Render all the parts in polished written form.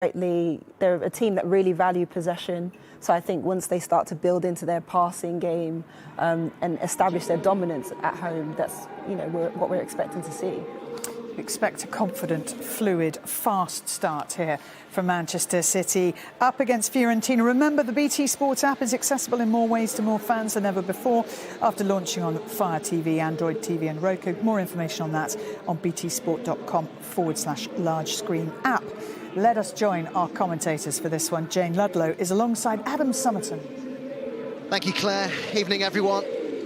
rightly, they're a team that really value possession. So I think once they start to build into their passing game and establish their dominance at home, that's what we're expecting to see. Expect a confident, fluid, fast start here from Manchester City up against Fiorentina. Remember, the BT Sports app is accessible in more ways to more fans than ever before after launching on Fire TV, Android TV and Roku. More information on that on btsport.com/large screen app. Let us join our commentators for this one. Jane Ludlow is alongside Adam Summerton. Thank you, Claire. Evening, everyone.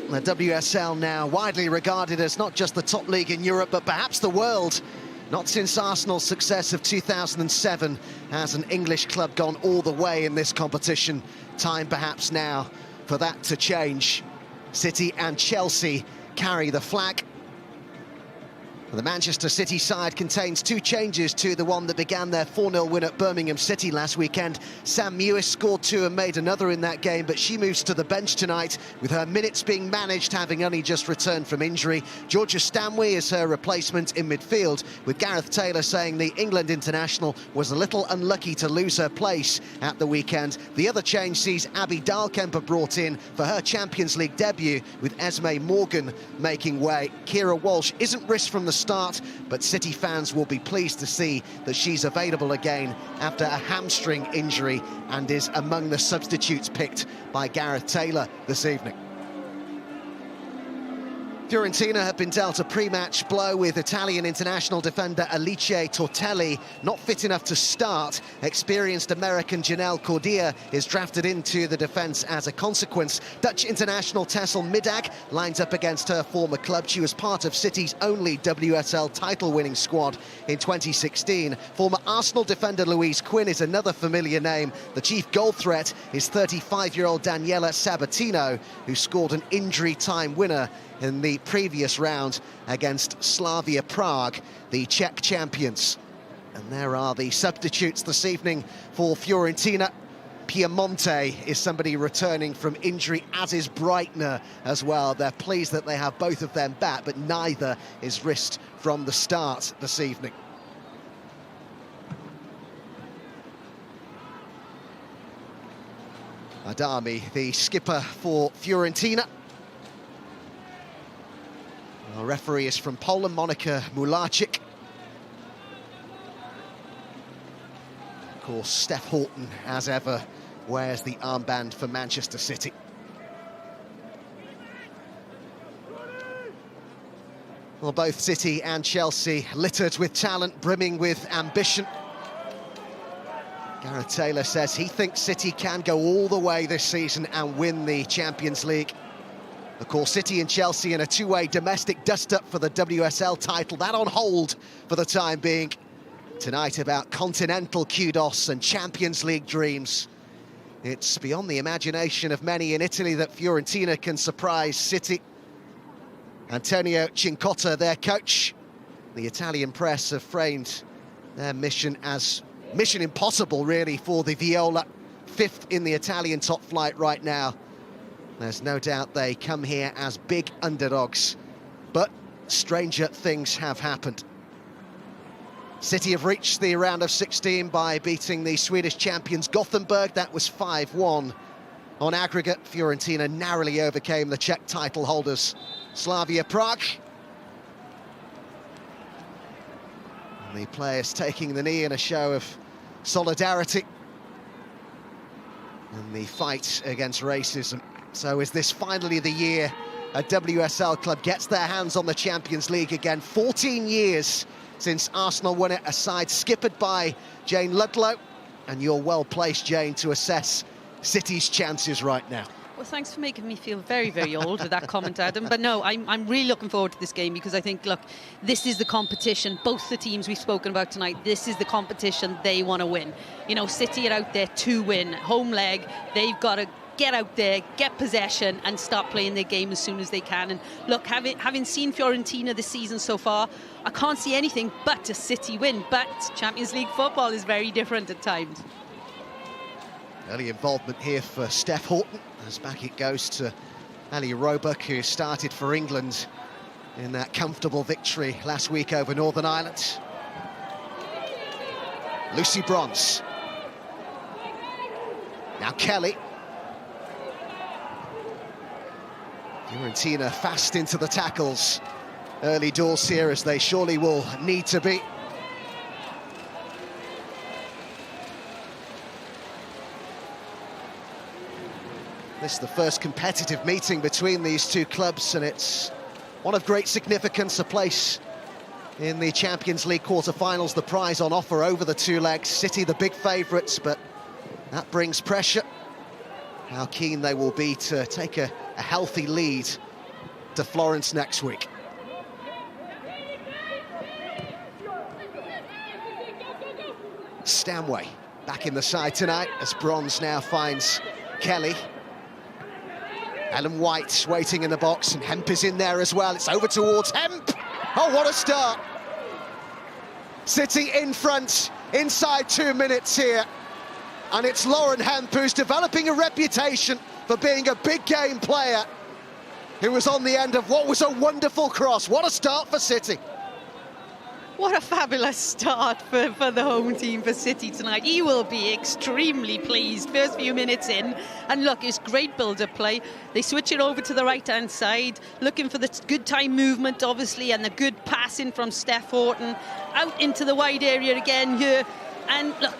The WSL now widely regarded as not just the top league in Europe, but perhaps the world. Not since Arsenal's success of 2007 has an English club gone all the way in this competition. Time perhaps now for that to change. City and Chelsea carry the flag. The Manchester City side contains two changes to the one that began their 4-0 win at Birmingham City last weekend. Sam Mewis scored two and made another in that game, but she moves to the bench tonight with her minutes being managed, having only just returned from injury. Georgia Stanway is her replacement in midfield, with Gareth Taylor saying the England international was a little unlucky to lose her place at the weekend. The other change sees Abby Dahlkemper brought in for her Champions League debut, with Esme Morgan making way. Kira Walsh isn't risked from the start, but City fans will be pleased to see that she's available again after a hamstring injury and is among the substitutes picked by Gareth Taylor this evening. Fiorentina have been dealt a pre-match blow with Italian international defender Alice Tortelli not fit enough to start. Experienced American Janelle Cordia is drafted into the defence as a consequence. Dutch international Tessel Middag lines up against her former club. She was part of City's only WSL title-winning squad in 2016. Former Arsenal defender Louise Quinn is another familiar name. The chief goal threat is 35-year-old Daniela Sabatino, who scored an injury-time winner in the previous round against Slavia Prague, the Czech champions. And there are the substitutes this evening for Fiorentina. Piemonte is somebody returning from injury, as is Breitner as well. They're pleased that they have both of them back, but neither is risked from the start this evening. Adami, the skipper for Fiorentina. Our referee is from Poland, Monika Mularczyk. Of course, Steph Houghton, as ever, wears the armband for Manchester City. Well, both City and Chelsea littered with talent, brimming with ambition. Gareth Taylor says he thinks City can go all the way this season and win the Champions League. Of course, City and Chelsea in a two-way domestic dust-up for the WSL title. That on hold for the time being. Tonight about continental kudos and Champions League dreams. It's beyond the imagination of many in Italy that Fiorentina can surprise City. Antonio Cincotta, their coach. The Italian press have framed their mission as mission impossible, really, for the Viola. Fifth in the Italian top flight right now. There's no doubt they come here as big underdogs, but stranger things have happened. City have reached the round of 16 by beating the Swedish champions Gothenburg. That was 5-1. On aggregate, Fiorentina narrowly overcame the Czech title holders Slavia Prague. And the players taking the knee in a show of solidarity in the fight against racism. So is this finally the year a WSL club gets their hands on the Champions League again? 14 years since Arsenal won it, a side skippered by Jane Ludlow. And you're well placed, Jane, to assess City's chances right now. Well, thanks for making me feel very, very old with that comment, Adam. But no, I'm really looking forward to this game because I think, look, this is the competition. Both the teams we've spoken about tonight, this is the competition they want to win. You know, City are out there to win. Home leg, they've got to get out there, get possession and start playing their game as soon as they can. And look, having seen Fiorentina this season so far, I can't see anything but a City win. But Champions League football is very different at times. Early involvement here for Steph Houghton, as back it goes to Ali Roebuck, who started for England in that comfortable victory last week over Northern Ireland. Lucy Bronze. Now Kelly. Fiorentina fast into the tackles. Early doors here, as they surely will need to be. This is the first competitive meeting between these two clubs, and it's one of great significance, a place in the Champions League quarter-finals, the prize on offer over the two legs. City the big favourites, but that brings pressure. How keen they will be to take a healthy lead to Florence next week. Stanway back in the side tonight as Bronze now finds Kelly. Ellen White waiting in the box, and Hemp is in there as well. It's over towards Hemp. Oh, what a start. City in front inside 2 minutes here. And it's Lauren Hemp, who's developing a reputation for being a big game player, who was on the end of what was a wonderful cross. What a start for City. What a fabulous start for the home team for City tonight. He will be extremely pleased. First few minutes in, and look, it's great build-up play. They switch it over to the right-hand side, looking for the good time movement, obviously, and the good passing from Steph Horton. Out into the wide area again here. And look,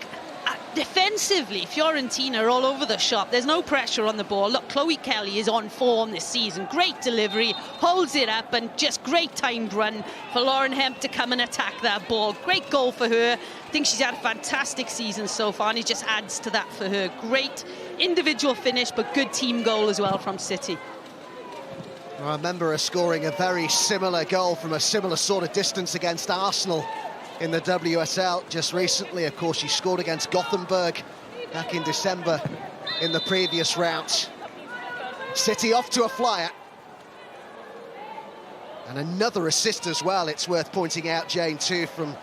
defensively, Fiorentina are all over the shop. There's no pressure on the ball. Look, Chloe Kelly is on form this season. Great delivery, holds it up, and just great timed run for Lauren Hemp to come and attack that ball. Great goal for her. I think she's had a fantastic season so far, and it just adds to that for her. Great individual finish, but good team goal as well from City. I remember her scoring a very similar goal from a similar sort of distance against Arsenal in the WSL just recently. Of course, she scored against Gothenburg back in December in the previous round. City off to a flyer. And another assist as well, it's worth pointing out, Jane, too, from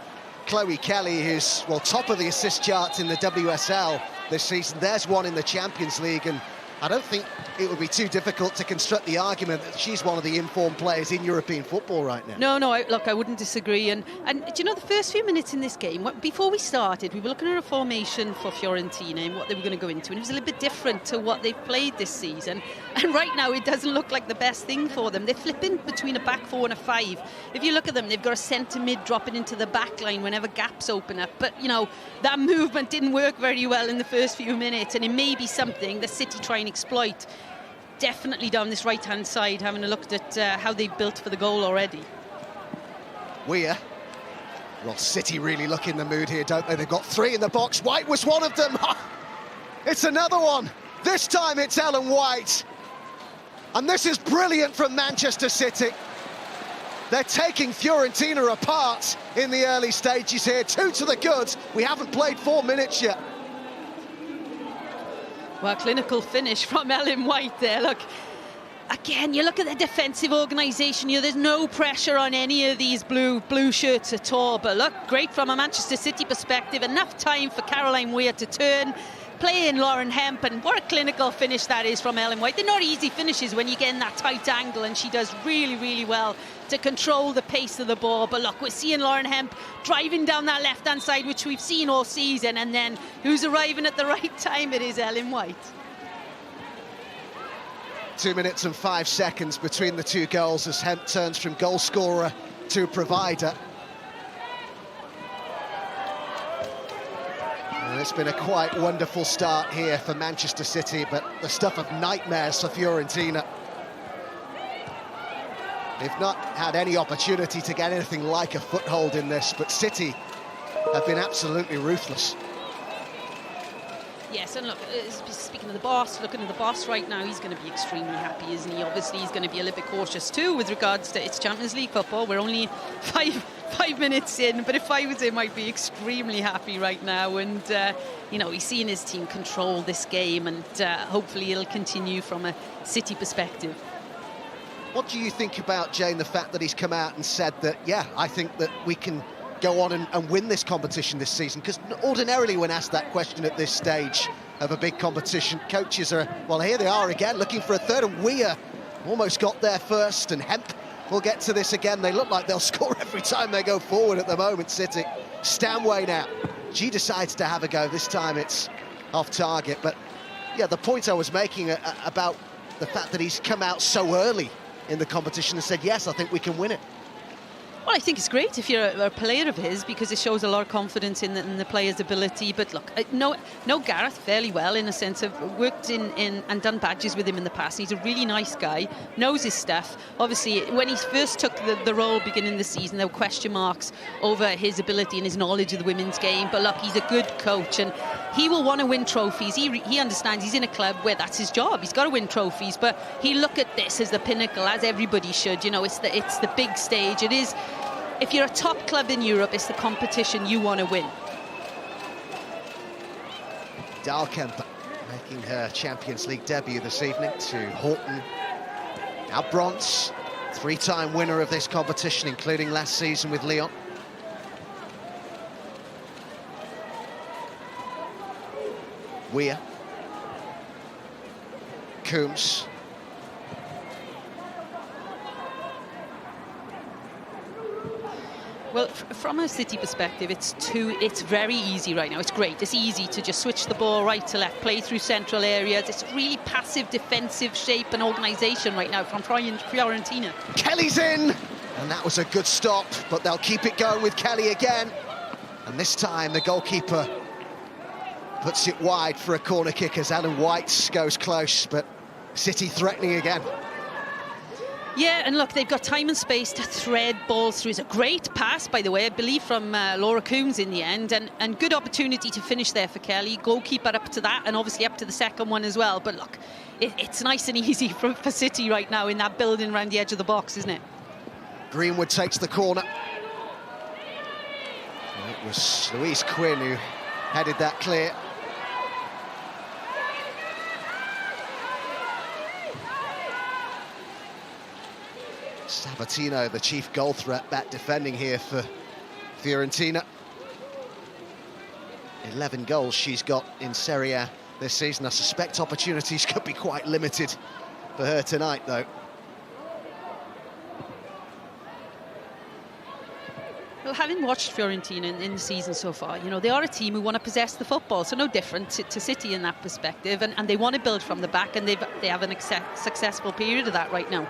Chloe Kelly, who's, well, top of the assist charts in the WSL this season. There's one in the Champions League, and I don't think it would be too difficult to construct the argument that she's one of the informed players in European football right now. No, look, I wouldn't disagree. And do you know, the first few minutes in this game, before we started, we were looking at a formation for Fiorentina and what they were going to go into, and it was a little bit different to what they've played this season. And right now, it doesn't look like the best thing for them. They're flipping between a back four and a five. If you look at them, they've got a centre mid dropping into the back line whenever gaps open up. But, you know, that movement didn't work very well in the first few minutes, and it may be something that City try and exploit. Definitely down this right-hand side, having a look at how they built for the goal already. Weir. Well, City really look in the mood here, don't they? They've got three in the box. White was one of them. It's another one. This time it's Ellen White. And this is brilliant from Manchester City. They're taking Fiorentina apart in the early stages here. 2 to the good. We haven't played 4 minutes yet. Well, clinical finish from Ellen White there. Look, again, you look at the defensive organisation. You know, there's no pressure on any of these blue shirts at all. But look, great from a Manchester City perspective. Enough time for Caroline Weir to turn, play in Lauren Hemp, and what a clinical finish that is from Ellen White. They're not easy finishes when you get in that tight angle, and she does really, really well to control the pace of the ball. But look, we're seeing Lauren Hemp driving down that left-hand side, which we've seen all season, and then who's arriving at the right time? It is Ellen White. 2 minutes and 5 seconds between the two goals as Hemp turns from goal scorer to provider. And it's been a quite wonderful start here for Manchester City, but the stuff of nightmares for Fiorentina. They've not had any opportunity to get anything like a foothold in this, but City have been absolutely ruthless. Yes, and look, speaking of the boss, looking at the boss right now, he's going to be extremely happy, isn't he? Obviously, he's going to be a little bit cautious too with regards to its Champions League football. We're only five minutes in, but if I was him, I'd be extremely happy right now. And, you know, he's seen his team control this game, and hopefully it'll continue from a City perspective. What do you think about, Jane, the fact that he's come out and said that, yeah, I think that we can go on and win this competition this season? Because ordinarily when asked that question at this stage of a big competition, coaches are, well, here they are again, looking for a third, and Weir almost got there first, and Hemp will get to this again. They look like they'll score every time they go forward at the moment, City. Stanway now. She decides to have a go. This time it's off target. But yeah, the point I was making about the fact that he's come out so early in the competition and said, yes, I think we can win it. Well, I think it's great if you're a player of his, because it shows a lot of confidence in the player's ability. But look, I know Gareth fairly well, in a sense of worked in and done badges with him in the past. He's a really nice guy, knows his stuff. Obviously, when he first took the role beginning the season, there were question marks over his ability and his knowledge of the women's game. But look, he's a good coach, and he will want to win trophies. He understands he's in a club where that's his job. He's got to win trophies, but he look at this as the pinnacle, as everybody should. You know, it's the big stage. It is. If you're a top club in Europe, it's the competition you want to win. Dahlkemper making her Champions League debut this evening to Horton. Now bronze, three-time winner of this competition, including last season with Lyon. Weir. Coombs. Well, from a City perspective, it's very easy right now. It's great. It's easy to just switch the ball right to left, play through central areas. It's really passive defensive shape and organisation right now from Fiorentina. Kelly's in, and that was a good stop, but they'll keep it going with Kelly again. And this time the goalkeeper puts it wide for a corner kick as Ellen White goes close, but City threatening again. Yeah, and look, they've got time and space to thread balls through. It's a great pass, by the way, I believe, from Laura Coombs in the end, and good opportunity to finish there for Kelly. Goalkeeper up to that, and obviously up to the second one as well. But look, it's nice and easy for City right now in that building around the edge of the box, isn't it? Greenwood takes the corner. And it was Louise Quinn who headed that clear. Sabatino, the chief goal threat, back defending here for Fiorentina. 11 goals she's got in Serie A this season. I suspect opportunities could be quite limited for her tonight, though. Well, having watched Fiorentina in the season so far, you know, they are a team who want to possess the football, so no different to City in that perspective, and they want to build from the back, and they have an successful period of that right now.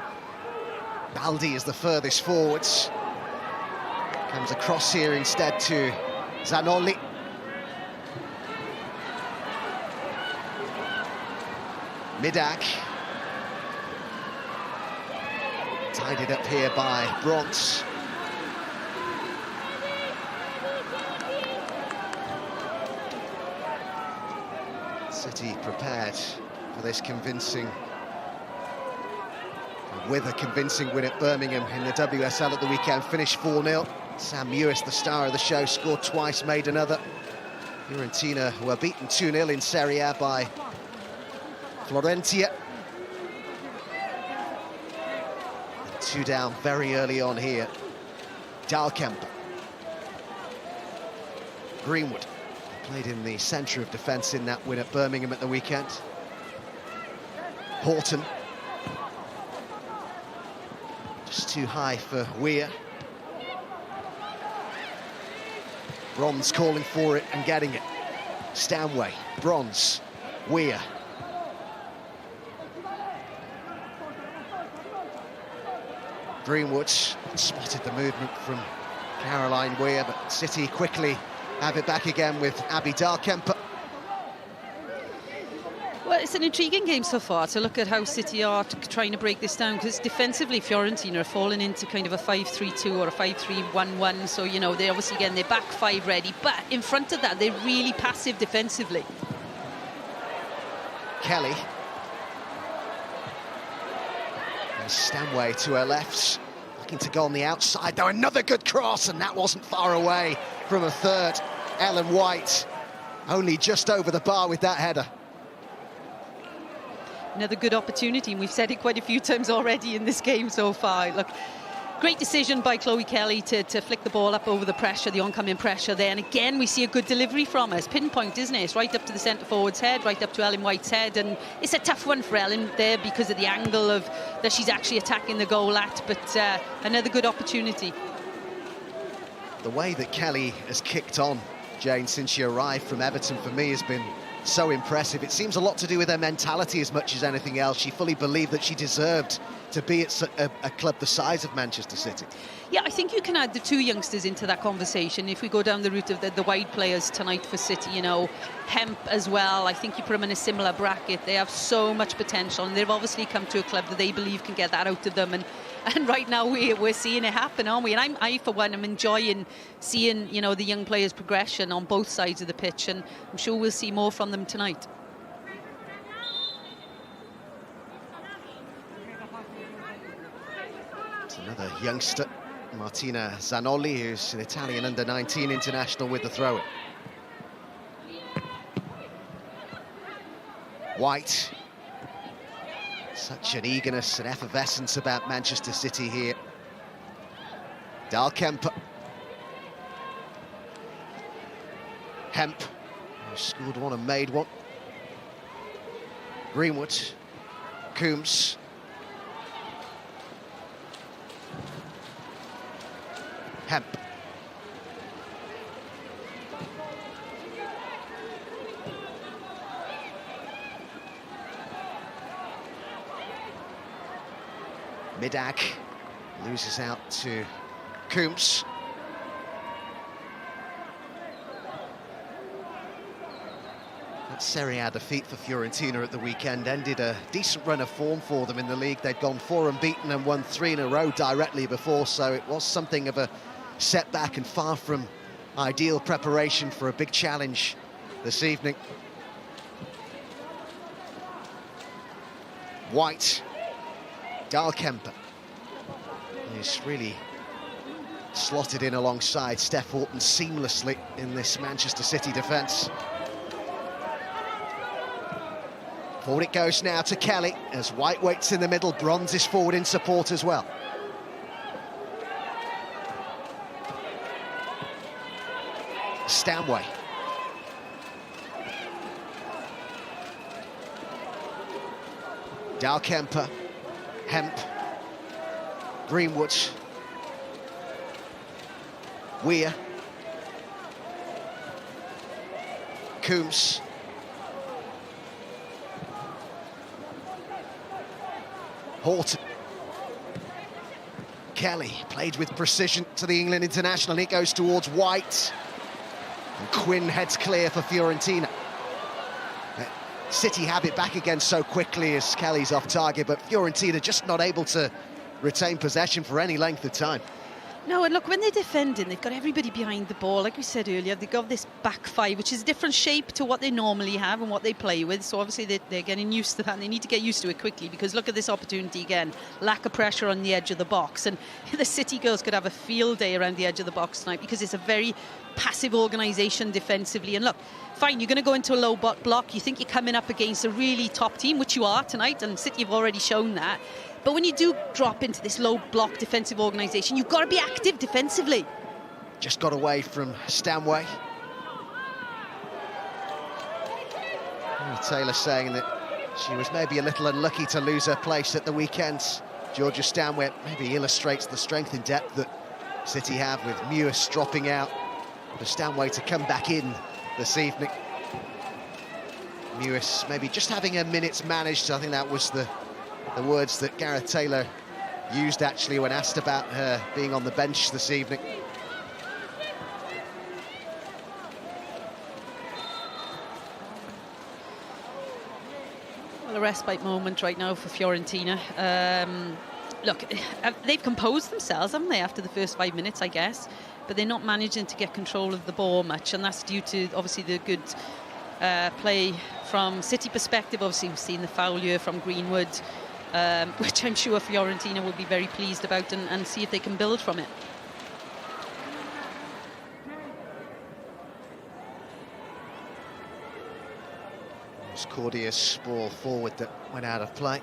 Baldi is the furthest forwards. Comes across here instead to Zanoli. Midak. Tidied up here by Bronze. City prepared for this with a convincing win at Birmingham in the WSL at the weekend. Finished 4-0. Sam Mewis, the star of the show, scored twice, made another. Fiorentina were beaten 2-0 in Serie A by Florentia. And 2 down very early on here. Dahlkemper. Greenwood played in the centre of defence in that win at Birmingham at the weekend. Horton. Just too high for Weir. Bronze calling for it and getting it. Stanway, Bronze, Weir. Greenwood spotted the movement from Caroline Weir, but City quickly have it back again with Abby Dahlkemper. Well, it's an intriguing game so far to look at how City are trying to break this down, because defensively Fiorentina are falling into kind of a 5-3-2 or a 5-3-1-1, so you know they're obviously getting their back five ready, but in front of that they're really passive defensively. Kelly. And Stanway to her left, looking to go on the outside, though another good cross, and that wasn't far away from a third. Ellen White only just over the bar with that header. Another good opportunity, and we've said it quite a few times already in this game so far. Look, great decision by Chloe Kelly to flick the ball up over the pressure, the oncoming pressure there. And again, we see a good delivery from her. It's pinpoint, isn't it? It's right up to the centre forward's head, right up to Ellen White's head. And it's a tough one for Ellen there because of the angle of that she's actually attacking the goal at. But another good opportunity. The way that Kelly has kicked on Jane, since she arrived from Everton, for me, has been so impressive. It seems a lot to do with her mentality as much as anything else. She fully believed that she deserved to be at a club the size of Manchester City. Yeah, I think you can add the two youngsters into that conversation. If we go down the route of the wide players tonight for City, you know, Hemp as well, I think you put them in a similar bracket. They have so much potential, and they've obviously come to a club that they believe can get that out of them. And right now we're seeing it happen, aren't we? And I for one, am enjoying seeing, you know, the young players' progression on both sides of the pitch, and I'm sure we'll see more from them tonight. It's another youngster, Martina Zanoli, who's an Italian under-19 international, with the throw-in. White. Such an eagerness and effervescence about Manchester City here. Dahlkemper. Hemp, who scored one and made one. Greenwood. Coombs. Hemp. Midak loses out to Coombs. That Serie A defeat for Fiorentina at the weekend ended a decent run of form for them in the league. They'd gone 4 unbeaten and won 3 in a row directly before, so it was something of a setback and far from ideal preparation for a big challenge this evening. White. Dahlkemper is really slotted in alongside Steph Horton seamlessly in this Manchester City defence. Forward it goes now to Kelly as White waits in the middle. Bronze is forward in support as well. Stanway. Dahlkemper. Hemp. Greenwood. Weir. Coombs. Horton. Kelly played with precision to the England international. It goes towards White. And Quinn heads clear for Fiorentina. City have it back again so quickly as Kelly's off target, but Fiorentina just not able to retain possession for any length of time. No, and look, when they're defending, they've got everybody behind the ball. Like we said earlier, they've got this back five, which is a different shape to what they normally have and what they play with. So obviously they're getting used to that, and they need to get used to it quickly, because look at this opportunity again. Lack of pressure on the edge of the box. And the City girls could have a field day around the edge of the box tonight, because it's a very passive organisation defensively. And look, fine, you're going to go into a low block. You think you're coming up against a really top team, which you are tonight, and City have already shown that. But when you do drop into this low block defensive organisation, you've got to be active defensively. Just got away from Stanway. Taylor saying that she was maybe a little unlucky to lose her place at the weekend. Georgia Stanway maybe illustrates the strength and depth that City have, with Mewis dropping out for Stanway to come back in this evening. Mewis maybe just having her minutes managed. I think that was the words that Gareth Taylor used, actually, when asked about her being on the bench this evening. Well, a respite moment right now for Fiorentina. Look, they've composed themselves, haven't they, after the first 5 minutes, I guess, but they're not managing to get control of the ball much, and that's due to, obviously, the good play from City perspective. Obviously, we've seen the foul here from Greenwood, which I'm sure Fiorentina will be very pleased about, and see if they can build from it. It was Cordia's ball forward that went out of play.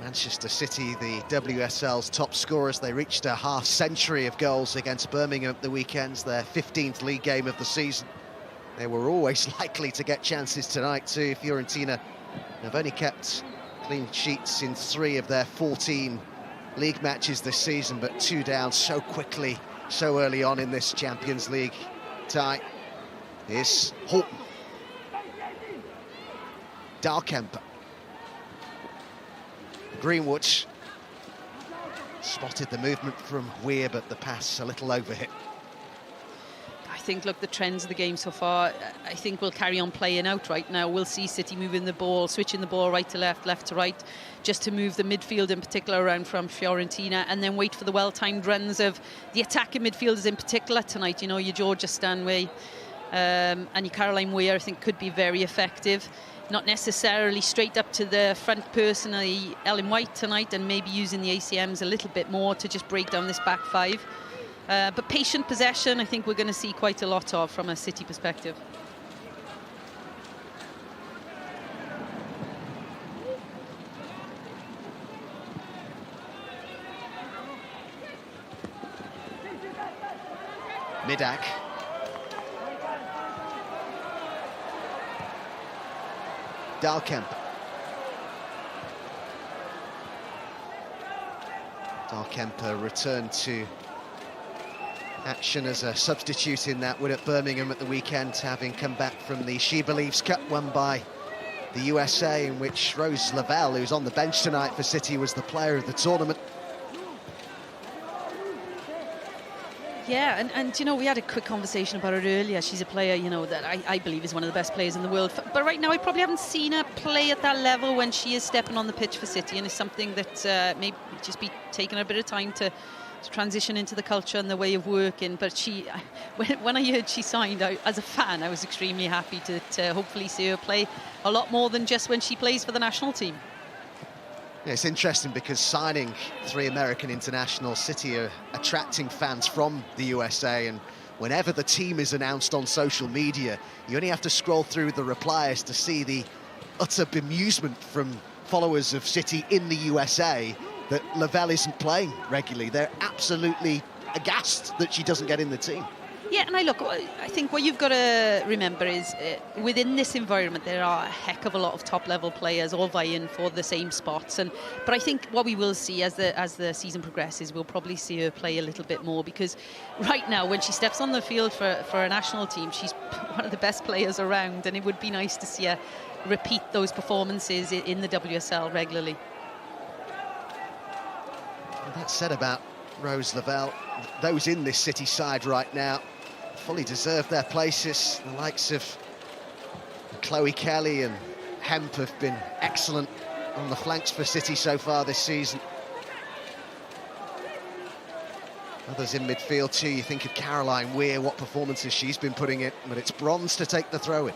Manchester City, the WSL's top scorers, they reached a half-century of goals against Birmingham at the weekends, their 15th league game of the season. They were always likely to get chances tonight too. Fiorentina have only kept clean sheets in 3 of their 14 league matches this season, but 2 down so quickly so early on in this Champions League tie. Here's Horton. Dahlkemper. Greenwood spotted the movement from Weir, but the pass a little overhit. I think, look, the trends of the game so far, I think we'll carry on playing out right now. We'll see City moving the ball, switching the ball right to left, left to right, just to move the midfield in particular around from Fiorentina, and then wait for the well-timed runs of the attacking midfielders in particular tonight. You know, your Georgia Stanway and your Caroline Weir, I think, could be very effective. Not necessarily straight up to the front person, Ellen White tonight, and maybe using the ACMs a little bit more to just break down this back five. But patient possession, I think we're going to see quite a lot of from a City perspective. Midak. Dahlkemper. Dahlkemper returned to action as a substitute in that win at Birmingham at the weekend, having come back from the She Believes Cup won by the USA, in which Rose Lavelle, who's on the bench tonight for City, was the player of the tournament. Yeah, and you know, we had a quick conversation about her earlier. She's a player, you know, that I believe is one of the best players in the world. But right now, I probably haven't seen her play at that level when she is stepping on the pitch for City, and it's something that may just be taking her a bit of time to transition into the culture and the way of working. But when I heard she signed, as a fan, I was extremely happy to hopefully see her play a lot more than just when she plays for the national team. Yeah, it's interesting because signing 3 American internationals, City are attracting fans from the USA, and whenever the team is announced on social media, you only have to scroll through the replies to see the utter bemusement from followers of City in the USA that Lavelle isn't playing regularly. They're absolutely aghast that she doesn't get in the team. Yeah, and I think what you've got to remember is within this environment there are a heck of a lot of top-level players all vying for the same spots. But I think what we will see as the season progresses, we'll probably see her play a little bit more, because right now when she steps on the field for a national team, she's one of the best players around, and it would be nice to see her repeat those performances in the WSL regularly. And that's said about Rose Lavelle. Those in this City side right now fully deserve their places. The likes of Chloe Kelly and Hemp have been excellent on the flanks for City so far this season. Others in midfield too. You think of Caroline Weir, what performances she's been putting in, but it's bronze to take the throw-in.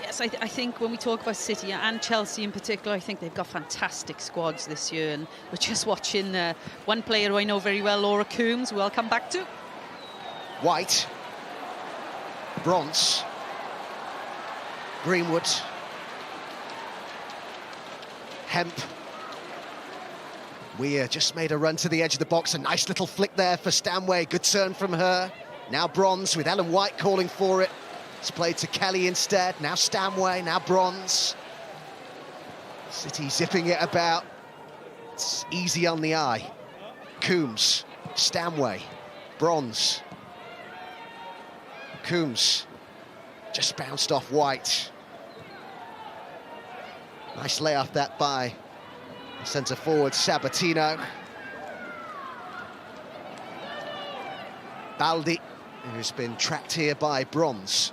Yes, I think when we talk about City and Chelsea in particular, I think they've got fantastic squads this year, and we're just watching one player who I know very well, Laura Coombs, who I'll come back to. White, Bronze, Greenwood, Hemp. Weir just made a run to the edge of the box, a nice little flick there for Stanway, good turn from her. Now Bronze with Ellen White calling for it. It's played to Kelly instead, now Stanway, now Bronze. City zipping it about. It's easy on the eye. Coombs, Stanway, Bronze. Coombs just bounced off White. Nice layoff that by centre forward Sabatino. Baldi, who's been tracked here by Bronze.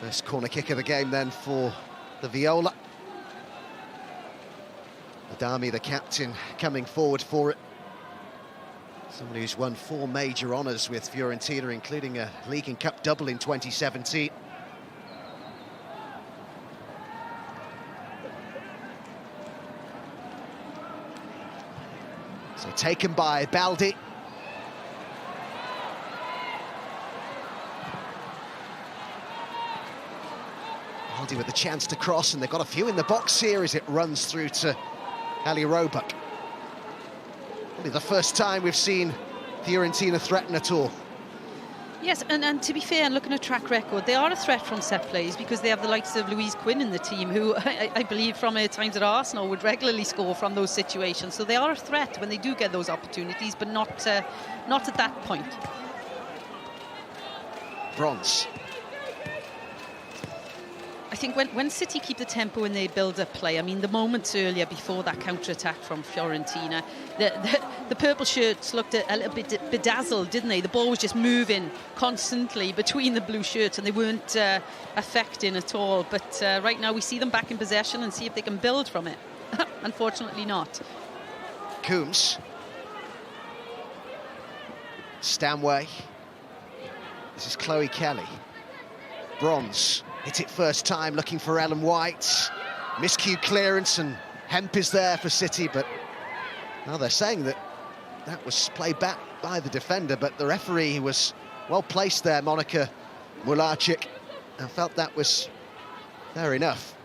First corner kick of the game then for the Viola. Adami, the captain, coming forward for it. Somebody who's won 4 major honours with Fiorentina, including a League and Cup double in 2017. So taken by Baldi. Baldi with the chance to cross, and they've got a few in the box here as it runs through to Ali Roebuck. Probably the first time we've seen Fiorentina threaten at all. Yes, and to be fair, and looking at track record, they are a threat from set plays because they have the likes of Louise Quinn in the team, who I believe from her times at Arsenal would regularly score from those situations. So they are a threat when they do get those opportunities, but not at that point. Bronze. I think when City keep the tempo and they build up play, I mean, the moments earlier before that counter-attack from Fiorentina, the purple shirts looked a little bit bedazzled, didn't they? The ball was just moving constantly between the blue shirts and they weren't affecting at all. But right now we see them back in possession and see if they can build from it. Unfortunately not. Coombs. Stanway. This is Chloe Kelly. Bronze. Hit it first time, looking for Ellen White. Miscue clearance, and Hemp is there for City, but now they're saying that was played back by the defender, but the referee was well placed there, Monica Mularczyk, and felt that was fair enough.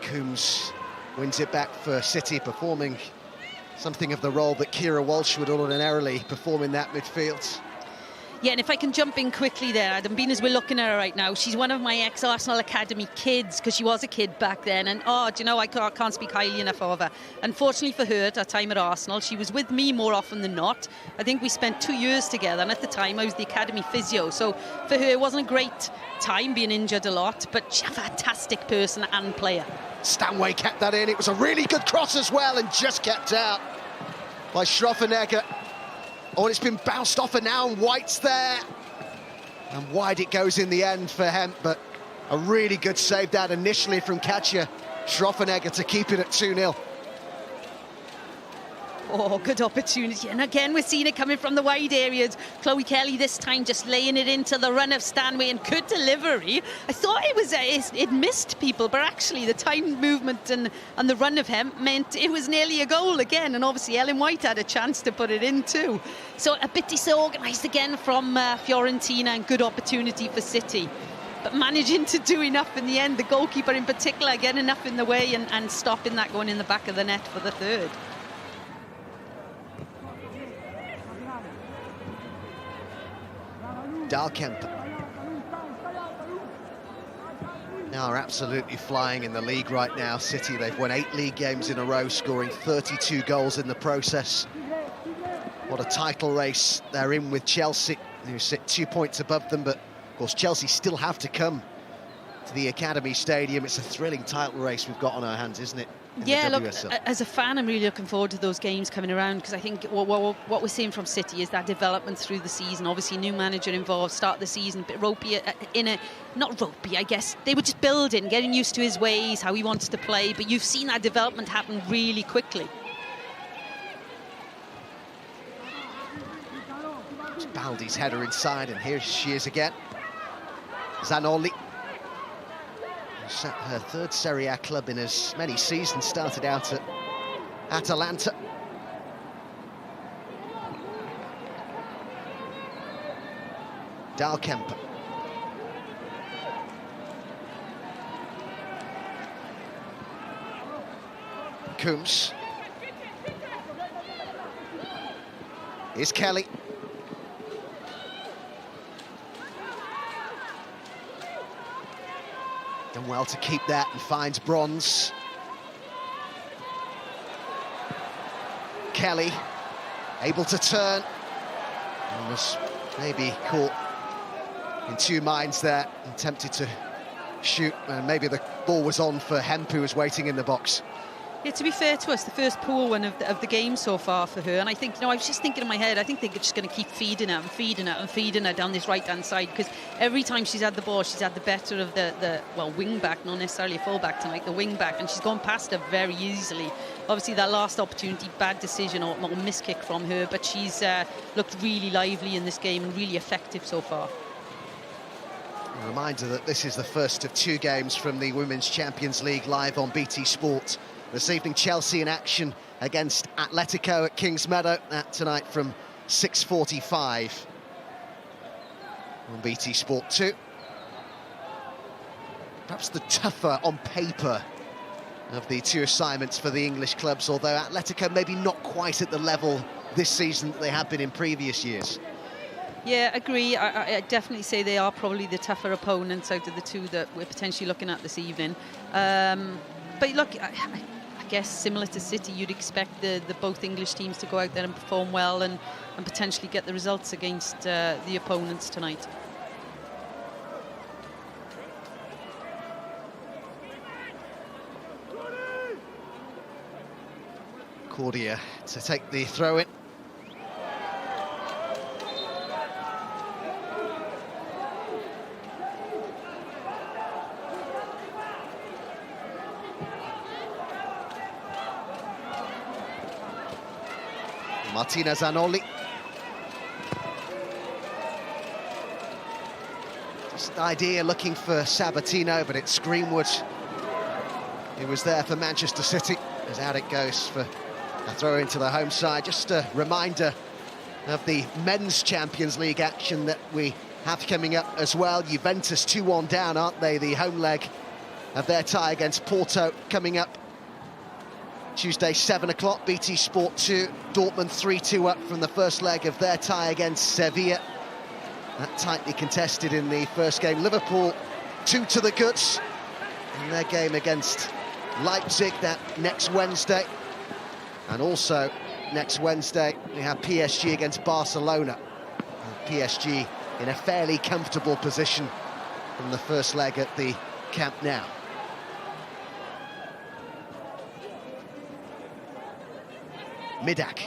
Coombs wins it back for City, performing something of the role that Kira Walsh would ordinarily perform in that midfield. Yeah, and if I can jump in quickly there, Adam, being as we're looking at her right now, she's one of my ex-Arsenal Academy kids, because she was a kid back then, and do you know, I can't speak highly enough of her. Unfortunately for her, at her time at Arsenal, she was with me more often than not. I think we spent 2 years together, and at the time I was the academy physio, so for her it wasn't a great time, being injured a lot, but she's a fantastic person and player. Stanway kept that in. It was a really good cross as well, and just kept out by Schroffenegger. Oh, and it's been bounced off her now, and White's there. And wide it goes in the end for Hemp, but a really good save that initially from Katja Schroffenegger to keep it at 2-0. Oh, good opportunity. And again, we're seeing it coming from the wide areas. Chloe Kelly this time just laying it into the run of Stanway, and good delivery. I thought it missed people, but actually the time movement and the run of Hemp meant it was nearly a goal again. And obviously Ellen White had a chance to put it in too. So a bit disorganised again from Fiorentina, and good opportunity for City. But managing to do enough in the end, the goalkeeper in particular, getting enough in the way and stopping that going in the back of the net for the third. Dahlkemp now are absolutely flying in the league right now. City, they've won 8 league games in a row, scoring 32 goals in the process. What a title race they're in with Chelsea, who sit 2 points above them, but of course Chelsea still have to come to the Academy Stadium. It's a thrilling title race we've got on our hands, isn't it? Yeah, look, as a fan, I'm really looking forward to those games coming around, because I think what we're seeing from City is that development through the season. Obviously, new manager involved, start the season, a bit ropey, not ropey, I guess. They were just building, getting used to his ways, how he wants to play, but you've seen that development happen really quickly. It's Baldi's header inside, and here she is again. Zanoli. Her third Serie A club in as many seasons, started out at Atalanta. Dahlkemp. Coombs. Here's Kelly. Done well to keep that, and finds Bronze. Kelly able to turn, and was maybe caught in 2 minds there and tempted to shoot, and maybe the ball was on for Hemp, who was waiting in the box. Yeah, to be fair to us, the first poor one of the game so far for her. And I think, I was just thinking in my head, I think they're just going to keep feeding her and feeding her and feeding her down this right-hand side, because every time she's had the ball, she's had the better of the wing-back, not necessarily a full-back tonight, the wing-back, and she's gone past her very easily. Obviously, that last opportunity, bad decision or miskick from her, but she's looked really lively in this game and really effective so far. A reminder that this is the first of 2 games from the Women's Champions League live on BT Sport. This evening, Chelsea in action against Atletico at Kingsmeadow. That tonight from 6:45 on BT Sport 2. Perhaps the tougher on paper of the two assignments for the English clubs, although Atletico maybe not quite at the level this season that they have been in previous years. Yeah, agree. I definitely say they are probably the tougher opponents out of the two that we're potentially looking at this evening. But look, I guess similar to City, you'd expect the both English teams to go out there and perform well and potentially get the results against the opponents tonight. Cordia to take the throw in. Martinez Anoli. Just an idea looking for Sabatino, but it's Greenwood. He was there for Manchester City. As out it goes for a throw into the home side. Just a reminder of the men's Champions League action that we have coming up as well. Juventus 2-1 down, aren't they? The home leg of their tie against Porto coming up Tuesday, 7 o'clock, BT Sport 2. Dortmund 3-2 up from the first leg of their tie against Sevilla. That tightly contested in the first game. Liverpool 2 to the guts in their game against Leipzig that next Wednesday. And also next Wednesday we have PSG against Barcelona. And PSG in a fairly comfortable position from the first leg at the Camp Nou. Midak.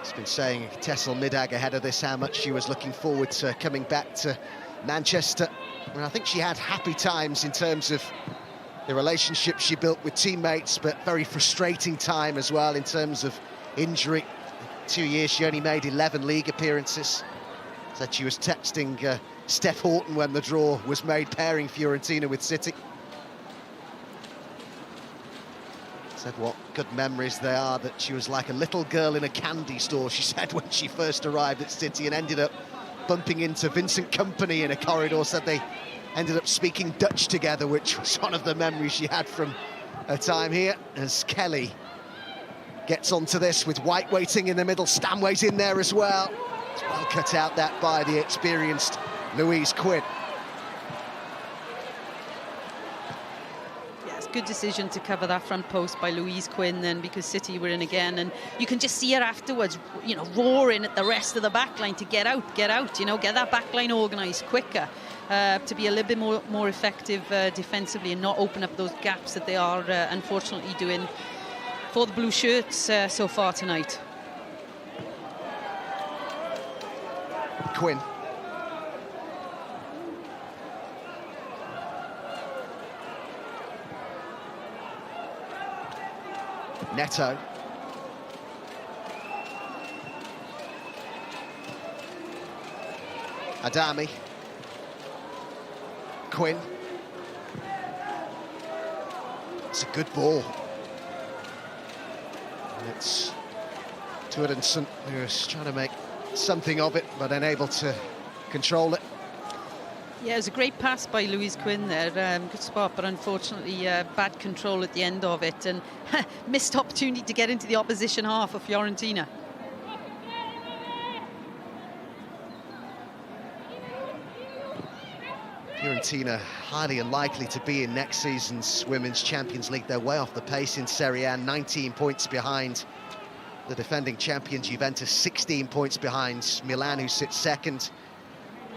He's been saying, Tessel Midak, ahead of this, how much she was looking forward to coming back to Manchester. And I think she had happy times in terms of the relationship she built with teammates, but very frustrating time as well in terms of injury. 2 years she only made 11 league appearances. Said she was texting Steph Horton when the draw was made, pairing Fiorentina with City. Said what good memories they are, that she was like a little girl in a candy store, she said, when she first arrived at City, and ended up bumping into Vincent Kompany in a corridor. Said they ended up speaking Dutch together, which was one of the memories she had from her time here. As Kelly gets onto this with White waiting in the middle, Stanway's in there as well. It's well cut out that by the experienced Louise Quinn. Good decision to cover that front post by Louise Quinn then, because City were in again, and you can just see her afterwards, you know, roaring at the rest of the back line to get out, you know, get that back line organised quicker, to be a little bit more effective defensively and not open up those gaps that they are unfortunately doing for the blue shirts so far tonight. Quinn. Neto. Adami. Quinn. It's a good ball. And it's Turensen who's trying to make something of it, but unable to control it. Yeah, it was a great pass by Louise Quinn there, good spot, but unfortunately bad control at the end of it, and missed opportunity to get into the opposition half of Fiorentina. Fiorentina highly unlikely to be in next season's Women's Champions League. They're way off the pace in Serie A, 19 points behind the defending champions Juventus, 16 points behind Milan, who sits second.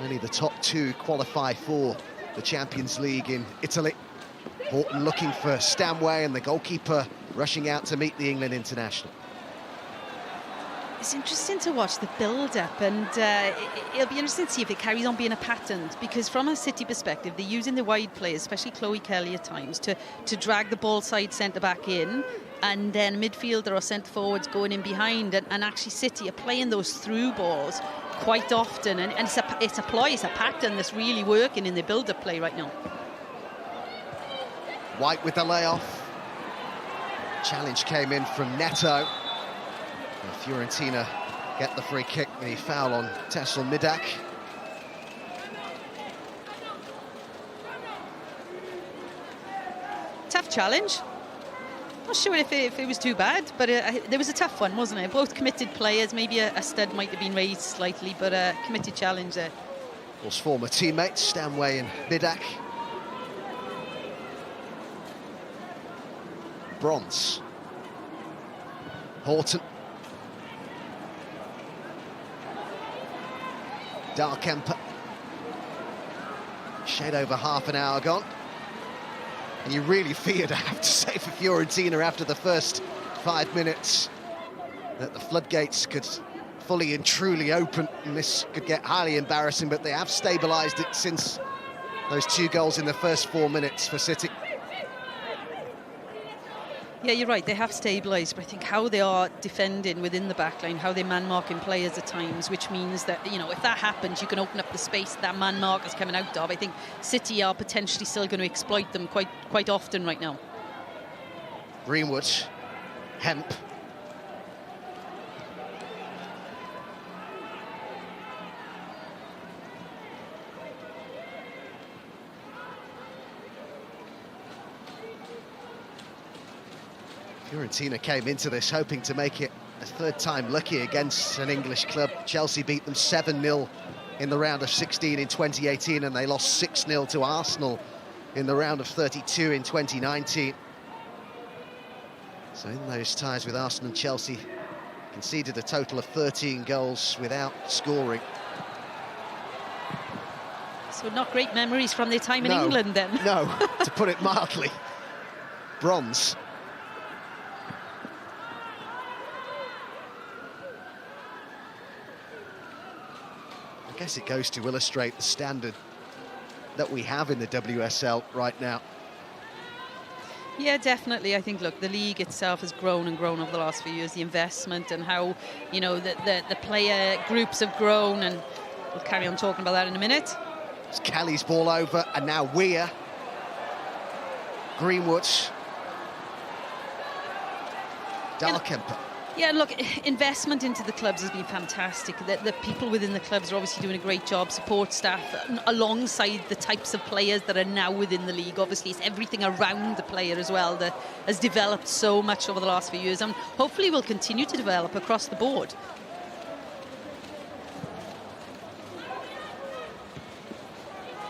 Only the top two qualify for the Champions League in Italy. Horton looking for Stanway, and the goalkeeper rushing out to meet the England international. It's interesting to watch the build-up, and it'll be interesting to see if it carries on being a pattern, because from a City perspective, they're using the wide players, especially Chloe Kelly at times, to drag the ball side centre-back in, and then midfielder or centre-forwards going in behind, and actually City are playing those through balls quite often, and it's a pattern that's really working in the build-up play right now. White with the layoff. Challenge came in from Neto. And Fiorentina get the free kick, the foul on Tessel Midak. challenge. Not sure if it was too bad, but there was a tough one, wasn't it? Both committed players. Maybe a stud might have been raised slightly, but a committed challenge there. Of course, former teammates Stanway and Bidak. Bronze. Horton. Darkemper. Shade over half an hour gone. And you really feared, I have to say, for Fiorentina after the first 5 minutes that the floodgates could fully and truly open and this could get highly embarrassing, but they have stabilised it since those 2 goals in the first 4 minutes for City. Yeah, you're right, they have stabilised, but I think how they are defending within the backline, how they're man-marking players at times, which means that, you know, if that happens, you can open up the space that man-mark is coming out of. I think City are potentially still going to exploit them quite often right now. Greenwood, Hemp. Fiorentina came into this hoping to make it a 3rd time lucky against an English club. Chelsea beat them 7-0 in the round of 16 in 2018, and they lost 6-0 to Arsenal in the round of 32 in 2019. So in those ties with Arsenal and Chelsea, conceded a total of 13 goals without scoring. So not great memories from their time in England then. No, to put it mildly. Bronze. I guess it goes to illustrate the standard that we have in the WSL right now. Yeah, definitely. I think, look, the league itself has grown and grown over the last few years. The investment and how, you know, the player groups have grown, and we'll carry on talking about that in a minute. It's Kelly's ball over, and now Weir. Greenwood. Darkemper. Yeah, look, investment into the clubs has been fantastic. The people within the clubs are obviously doing a great job, support staff, alongside the types of players that are now within the league. Obviously, it's everything around the player as well that has developed so much over the last few years, and hopefully will continue to develop across the board.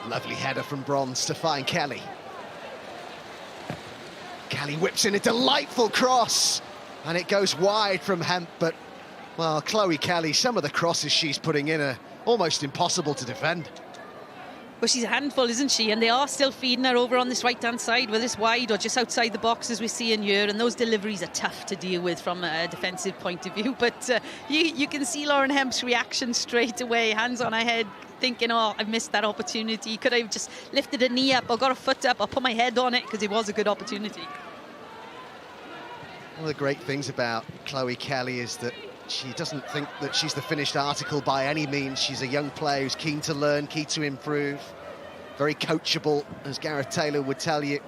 Lovely header from Bronze to find Kelly. Kelly whips in a delightful cross. And it goes wide from Hemp, but, well, Chloe Kelly, some of the crosses she's putting in are almost impossible to defend. Well, she's a handful, isn't she? And they are still feeding her over on this right-hand side, whether it's wide or just outside the box, as we see in here. And those deliveries are tough to deal with from a defensive point of view. But you can see Lauren Hemp's reaction straight away, hands on her head, thinking, oh, I've missed that opportunity. Could I have just lifted a knee up or got a foot up or put my head on it, because it was a good opportunity. One of the great things about Chloe Kelly is that she doesn't think that she's the finished article by any means. She's a young player who's keen to learn, keen to improve, very coachable, as Gareth Taylor would tell you,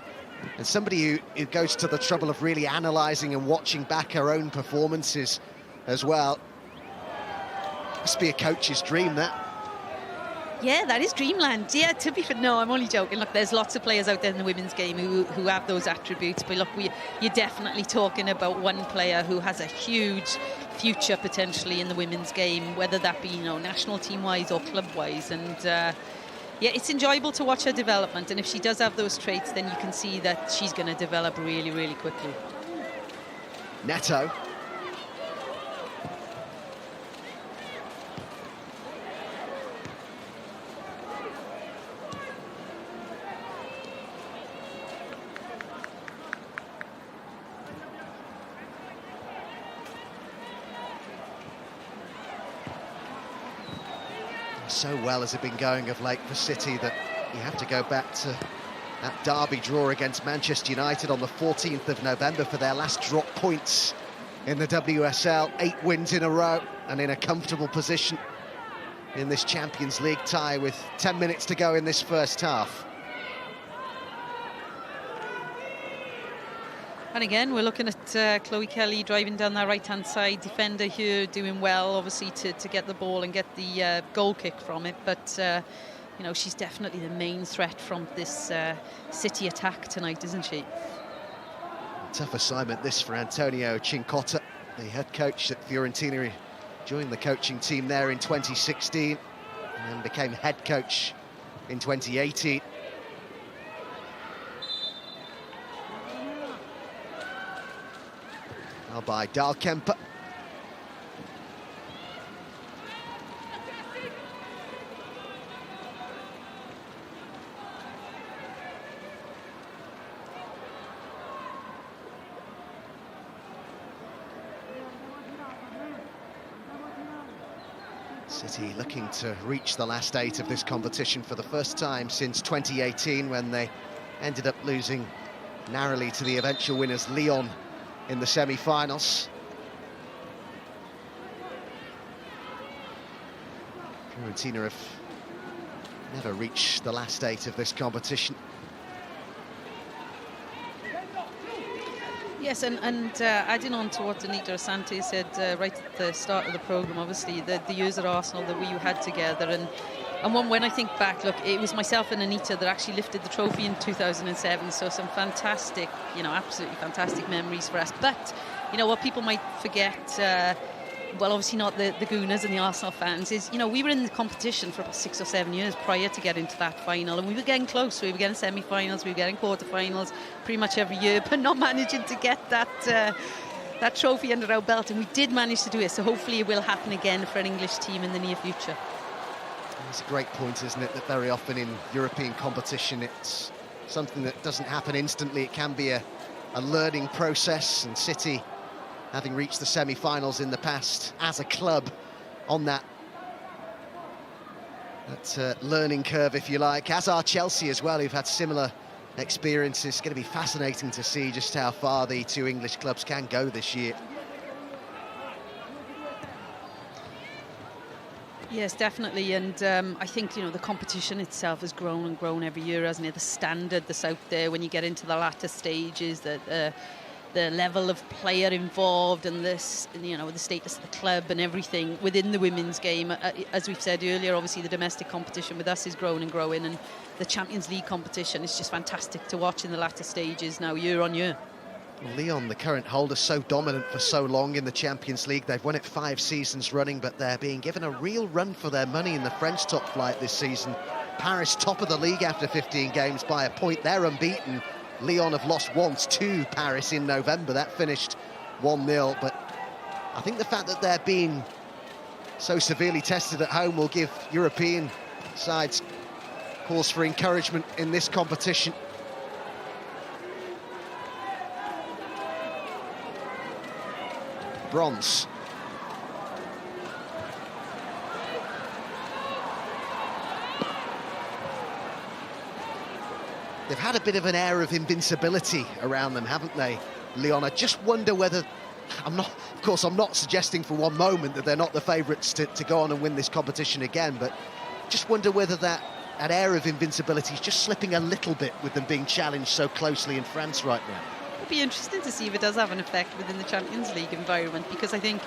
and somebody who goes to the trouble of really analysing and watching back her own performances as well. Must be a coach's dream, that. Yeah, that is dreamland. Yeah, to be fair, no, I'm only joking. Look, there's lots of players out there in the women's game who have those attributes. But look, you're definitely talking about one player who has a huge future potentially in the women's game, whether that be, you know, national team-wise or club-wise. And yeah, it's enjoyable to watch her development. And if she does have those traits, then you can see that she's going to develop really, really quickly. Neto. So well has it been going of late for City that you have to go back to that derby draw against Manchester United on the 14th of November for their last drop points in the WSL. 8 wins in a row and in a comfortable position in this Champions League tie with 10 minutes to go in this first half. And again, we're looking at Chloe Kelly driving down that right-hand side. Defender here doing well, obviously, to get the ball and get the goal kick from it. But, you know, she's definitely the main threat from this City attack tonight, isn't she? Tough assignment this for Antonio Cincotta, the head coach at Fiorentina. He joined the coaching team there in 2016 and then became head coach in 2018. Now by Dahlkemper. City looking to reach the last 8 of this competition for the first time since 2018, when they ended up losing narrowly to the eventual winners Lyon in the semi-finals. Fiorentina have never reached the last 8 of this competition. Yes, and adding on to what Anita Asante said right at the start of the programme, obviously, the years at Arsenal that we had together, and when I think back, look, it was myself and Anita that actually lifted the trophy in 2007, so some fantastic, absolutely fantastic memories for us. But, what people might forget, well, obviously not the Gooners and the Arsenal fans, is, we were in the competition for about 6 or 7 years prior to getting to that final, and we were getting close. We were getting semi-finals, we were getting quarter-finals pretty much every year, but not managing to get that trophy under our belt, and we did manage to do it, so hopefully it will happen again for an English team in the near future. It's a great point, isn't it, that very often in European competition it's something that doesn't happen instantly. It can be a learning process, and City, having reached the semi-finals in the past as a club, on that learning curve, if you like, as are Chelsea as well, who've had similar experiences. It's going to be fascinating to see just how far the 2 English clubs can go this year. Yes, definitely, and I think, the competition itself has grown and grown every year, hasn't it? The standard that's out there when you get into the latter stages, the level of player involved, and this, the status of the club and everything within the women's game. As we've said earlier, obviously the domestic competition with us is growing and growing, and the Champions League competition is just fantastic to watch in the latter stages now, year on year. Lyon, the current holder, so dominant for so long in the Champions League. They've won it 5 seasons running, but they're being given a real run for their money in the French top flight this season. Paris top of the league after 15 games by a point. They're unbeaten. Lyon have lost once to Paris in November. That finished 1-0, but I think the fact that they're being so severely tested at home will give European sides cause for encouragement in this competition. Bronze. They've had a bit of an air of invincibility around them, haven't they, Lyon? I just wonder whether... I'm not suggesting for one moment that they're not the favourites to go on and win this competition again, but just wonder whether that air of invincibility is just slipping a little bit with them being challenged so closely in France right now. It'll be interesting to see if it does have an effect within the Champions League environment, because I think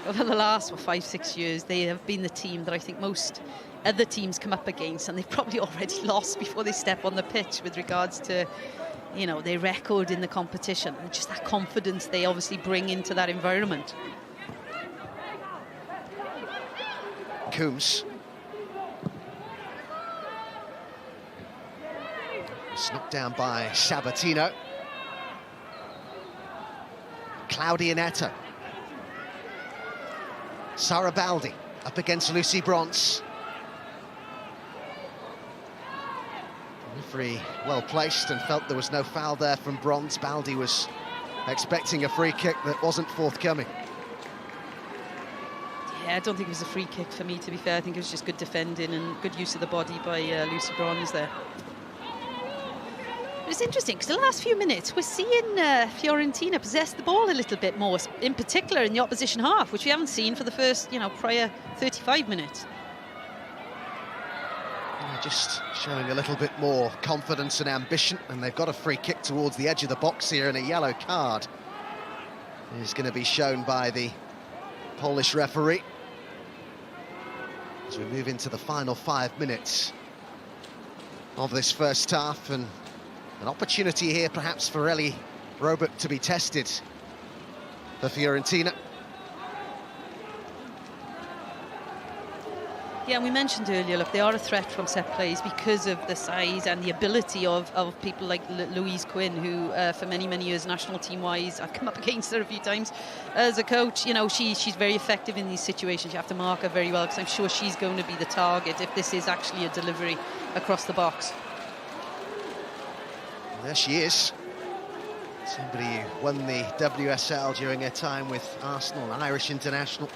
over the last 5-6 years they have been the team that I think most other teams come up against, and they've probably already lost before they step on the pitch with regards to their record in the competition, and just that confidence they obviously bring into that environment. Coombs. Knocked down by Sabatino. Claudia Neto. Sarabaldi up against Lucy Bronze. Referee well placed and felt there was no foul there from Bronze. Baldi was expecting a free kick that wasn't forthcoming. Yeah, I don't think it was a free kick for me, to be fair. I think it was just good defending and good use of the body by Lucy Bronze there. It's interesting because the last few minutes we're seeing Fiorentina possess the ball a little bit more, in particular in the opposition half, which we haven't seen for the first, prior 35 minutes. Just showing a little bit more confidence and ambition, and they've got a free kick towards the edge of the box here, and a yellow card is going to be shown by the Polish referee as we move into the final 5 minutes of this first half, and an opportunity here perhaps for Ellie Robert to be tested for Fiorentina. Yeah, and we mentioned earlier, look, they are a threat from set plays because of the size and the ability of people like Louise Quinn, who for many, many years, national team-wise, I've come up against her a few times as a coach. You know, she's very effective in these situations. You have to mark her very well, because I'm sure she's going to be the target if this is actually a delivery across the box. There she is. Somebody who won the WSL during her time with Arsenal, an Irish international.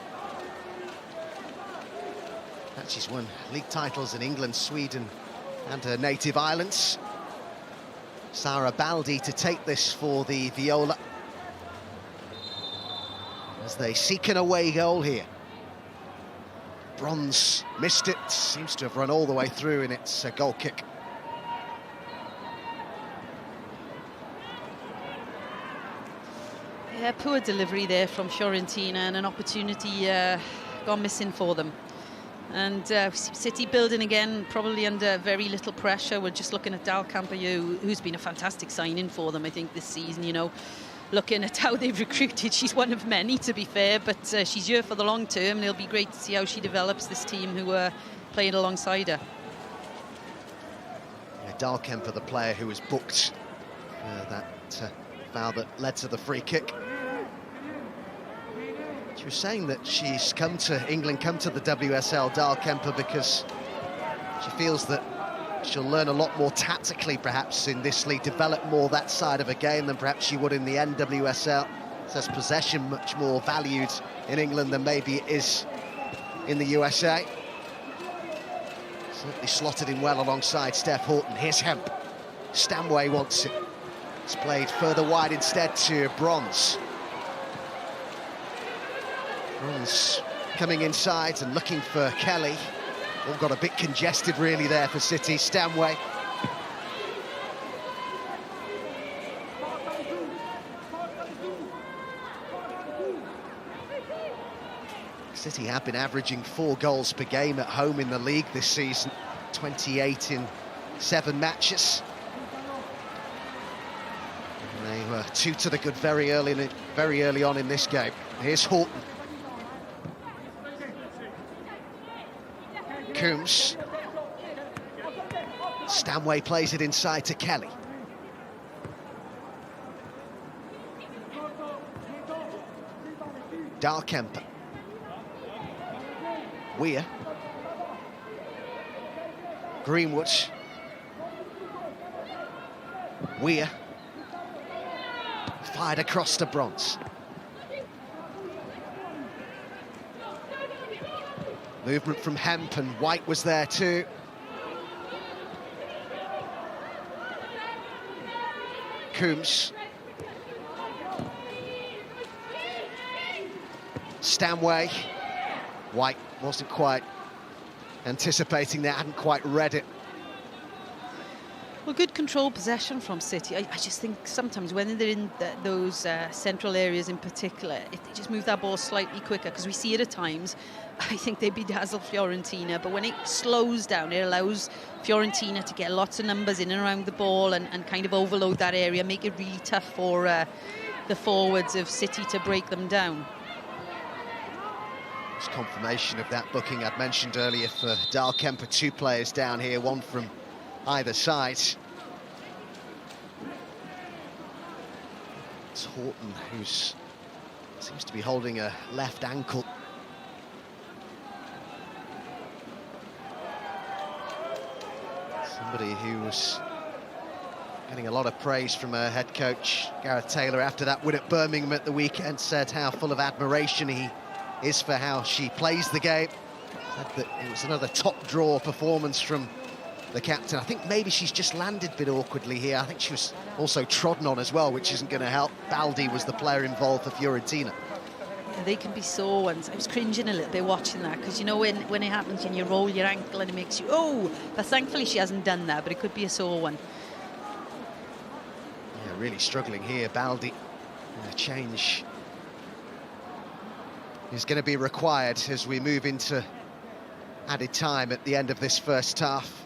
And she's won league titles in England, Sweden and her native islands. Sara Baldi to take this for the Viola, as they seek an away goal here. Bronze missed it, seems to have run all the way through in its goal kick. Yeah, poor delivery there from Fiorentina, and an opportunity gone missing for them. And City building again, probably under very little pressure. We're just looking at Dal Camper, who's been a fantastic signing for them, I think, this season. You know, looking at how they've recruited, she's one of many, to be fair, but she's here for the long term, and it'll be great to see how she develops this team who are playing alongside her. Yeah, Dal Camper, the player who was booked that foul that led to the free kick. She was saying that she's come to England, come to the WSL, Dal Kemper, because she feels that she'll learn a lot more tactically, perhaps, in this league, develop more that side of a game than perhaps she would in the NWSL. Says possession much more valued in England than maybe it is in the USA. Certainly slotted in well alongside Steph Horton. Here's Hemp. Stanway wants it. It's played further wide instead to Bronze. Bronze coming inside and looking for Kelly. All got a bit congested really there for City. Stanway. City have been averaging 4 goals per game at home in the league this season. 28 in 7 matches. And they were 2 to the good very early on in this game. Here's Horton. Coombs. Stanway plays it inside to Kelly. Dal Kemper. Weir. Greenwood. Weir. Fired across to Bronze. Movement from Hemp, and White was there too. Coombs. Stanway. White wasn't quite anticipating that, hadn't quite read it. Well, good control possession from City. I just think sometimes when they're in those central areas in particular, if they just move that ball slightly quicker, because we see it at times, I think they bedazzle Fiorentina, but when it slows down, it allows Fiorentina to get lots of numbers in and around the ball and kind of overload that area, make it really tough for the forwards of City to break them down. It's confirmation of that booking I'd mentioned earlier for Dal Kemper. 2 players down here, 1 from either side. It's Horton, who seems to be holding a left ankle. Somebody who was getting a lot of praise from her head coach, Gareth Taylor, after that win at Birmingham at the weekend, said how full of admiration he is for how she plays the game. Said that it was another top draw performance from the captain. I think maybe she's just landed a bit awkwardly here. I think she was also trodden on as well, which isn't going to help. Baldi was the player involved for Fiorentina. Yeah, they can be sore ones. I was cringing a little bit watching that, because you know when it happens and you roll your ankle and it makes you, oh, but thankfully she hasn't done that, but it could be a sore one. Yeah, really struggling here, Baldi. A change is going to be required as we move into added time at the end of this first half.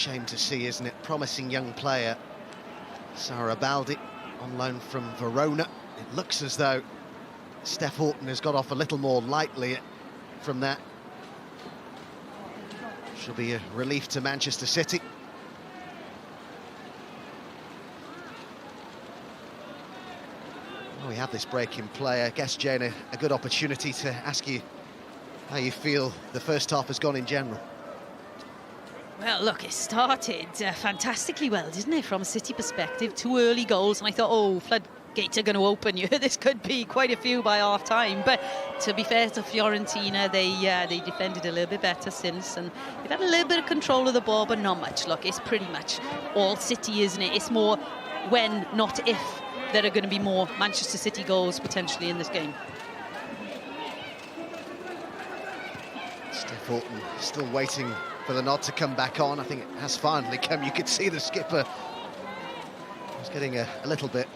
shame to see, isn't it? Promising young player, Sara Baldi, on loan from Verona. It looks as though Steph Houghton has got off a little more lightly from that. She'll be a relief to Manchester City. Well, we have this break in play. I guess, Jane, a good opportunity to ask you how you feel the first half has gone in general. Well, look, it started fantastically well, didn't it, from a City perspective? 2 early goals, and I thought, oh, floodgates are going to open here. This could be quite a few by half-time. But to be fair to Fiorentina, they defended a little bit better since, and they've had a little bit of control of the ball, but not much. Look, it's pretty much all City, isn't it? It's more when, not if, there are going to be more Manchester City goals potentially in this game. Steph Houghton still waiting for the nod to come back on. I think it has finally come. You could see the skipper was getting a little bit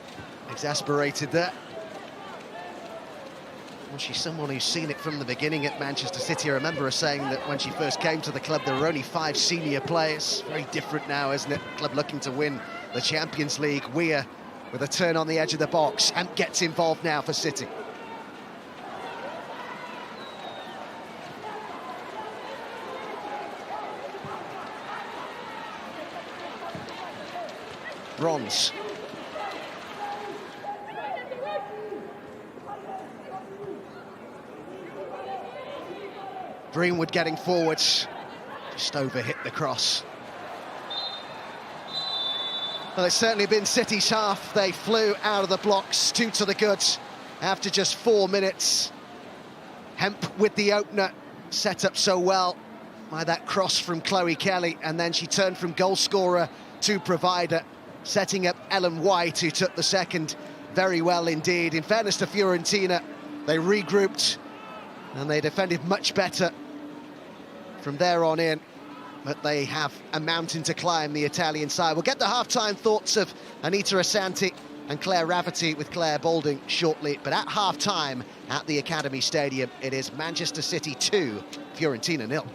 exasperated there. Well, she's someone who's seen it from the beginning at Manchester City. I remember her saying that when she first came to the club, there were only 5 senior players. Very different now, isn't it? Club looking to win the Champions League. Weir with a turn on the edge of the box and gets involved now for City. Bronze. Greenwood getting forwards, just overhit the cross. Well, it's certainly been City's half. They flew out of the blocks, 2 to the good after just 4 minutes. Hemp with the opener, set up so well by that cross from Chloe Kelly, and then she turned from goal scorer to provider, setting up Ellen White, who took the second very well indeed. In fairness to Fiorentina, they regrouped and they defended much better from there on in, but they have a mountain to climb, the Italian side. We'll get the half-time thoughts of Anita Asante and Claire Rafferty with Claire Balding shortly, but at half-time at the Academy Stadium, it is Manchester City 2, Fiorentina 0.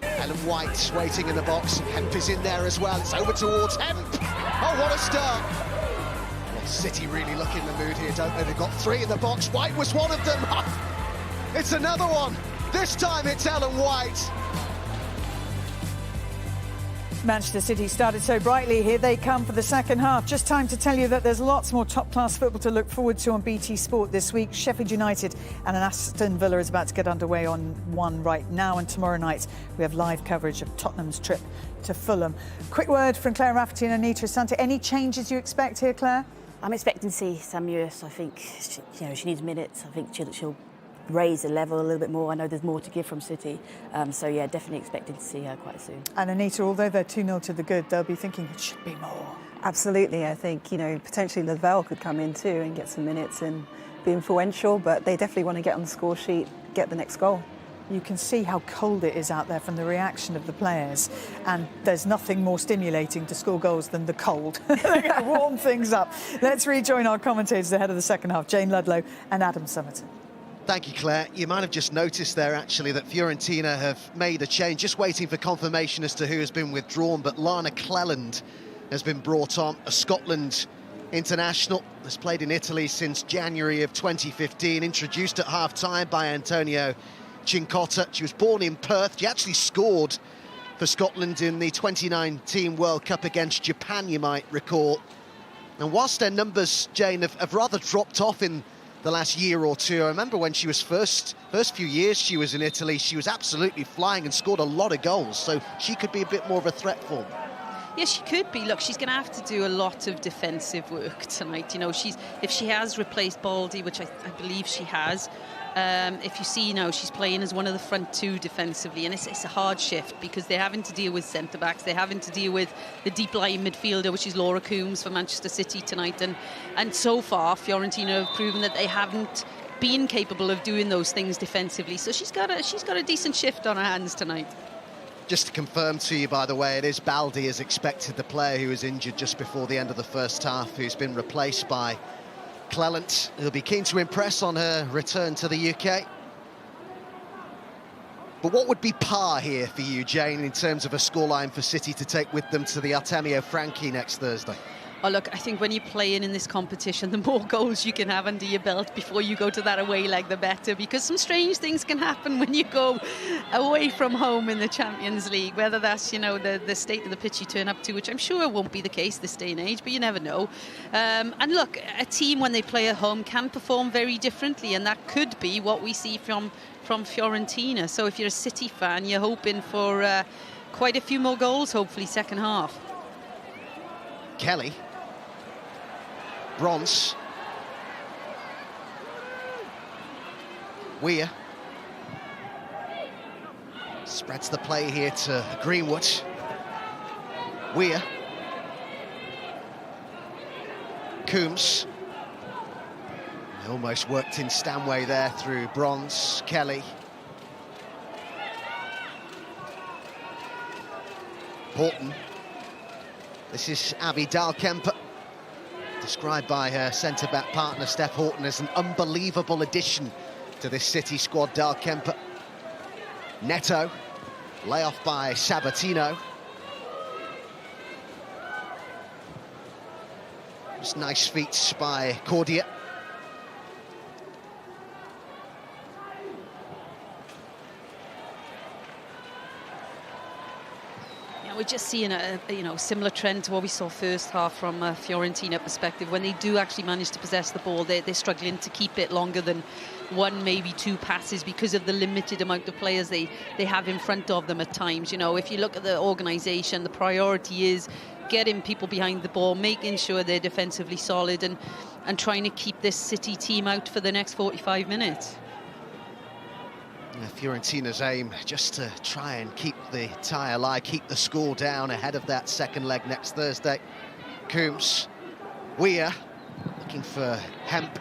Ellen White waiting in the box. Hemp is in there as well. It's over towards Hemp. Oh, what a start. Well, City really look in the mood here, don't they? They've got 3 in the box. White was one of them. It's another one. This time it's Ellen White. Manchester City started so brightly. Here they come for the second half. Just time to tell you that there's lots more top-class football to look forward to on BT Sport this week. Sheffield United and an Aston Villa is about to get underway on One right now, and tomorrow night we have live coverage of Tottenham's trip to Fulham. Quick word from Claire Rafferty and Anita Asante. Any changes you expect here, Claire? I'm expecting to see Sam Ewers. I think she needs minutes. I think she'll raise the level a little bit more. I know there's more to give from City. So, yeah, definitely expecting to see her quite soon. And Anita, although they're 2-0 to the good, they'll be thinking it should be more. Absolutely. I think, potentially Lavelle could come in too and get some minutes and be influential, but they definitely want to get on the score sheet, get the next goal. You can see how cold it is out there from the reaction of the players, and there's nothing more stimulating to score goals than the cold. They're going to warm things up. Let's rejoin our commentators ahead of the second half, Jane Ludlow and Adam Summerton. Thank you, Claire. You might have just noticed there, actually, that Fiorentina have made a change, just waiting for confirmation as to who has been withdrawn, but Lana Cleland has been brought on, a Scotland international, has played in Italy since January of 2015, introduced at half-time by Antonio Cincotta. She was born in Perth. She actually scored for Scotland in the 2019 World Cup against Japan, you might recall. And whilst their numbers, Jane, have rather dropped off in the last year or two, I remember when she was first few years she was in Italy, she was absolutely flying and scored a lot of goals, so she could be a bit more of a threat for them. Yes, she could be. Look, she's going to have to do a lot of defensive work tonight. If she has replaced Baldi, which I believe she has, if you see now, she's playing as one of the front 2 defensively, and it's a hard shift because they're having to deal with centre-backs, they're having to deal with the deep-lying midfielder, which is Laura Coombs for Manchester City tonight, and so far Fiorentina have proven that they haven't been capable of doing those things defensively, so she's got a decent shift on her hands tonight. Just to confirm to you, by the way, it is Baldi as expected, the player who was injured just before the end of the first half, who's been replaced by Cleland, who'll be keen to impress on her return to the UK. But what would be par here for you, Jane, in terms of a scoreline for City to take with them to the Artemio Franchi next Thursday? Oh, look, I think when you're playing in this competition, the more goals you can have under your belt before you go to that away leg, the better, because some strange things can happen when you go away from home in the Champions League, whether that's, you know, the state of the pitch you turn up to, which I'm sure won't be the case this day and age, but you never know. And look, a team, when they play at home, can perform very differently, and that could be what we see from Fiorentina. So if you're a City fan, you're hoping for quite a few more goals, hopefully, second half. Kelly. Bronze. Weir. Spreads the play here to Greenwood. Weir. Coombs. Almost worked in Stanway there through Bronze. Kelly. Horton. This is Abby Dahlkemper, described by her centre-back partner Steph Horton as an unbelievable addition to this City squad. Dahlkemper. Neto. Layoff by Sabatino. Just nice feats by Cordia. We're just seeing a similar trend to what we saw first half from a Fiorentina perspective. When they do actually manage to possess the ball, they're struggling to keep it longer than one, maybe two passes, because of the limited amount of players they have in front of them at times. You know, if you look at the organisation, the priority is getting people behind the ball, making sure they're defensively solid, and trying to keep this City team out for the next 45 minutes. Fiorentina's aim just to try and keep the tie alive, keep the score down ahead of that second leg next Thursday. Coombs. Weir looking for Hemp.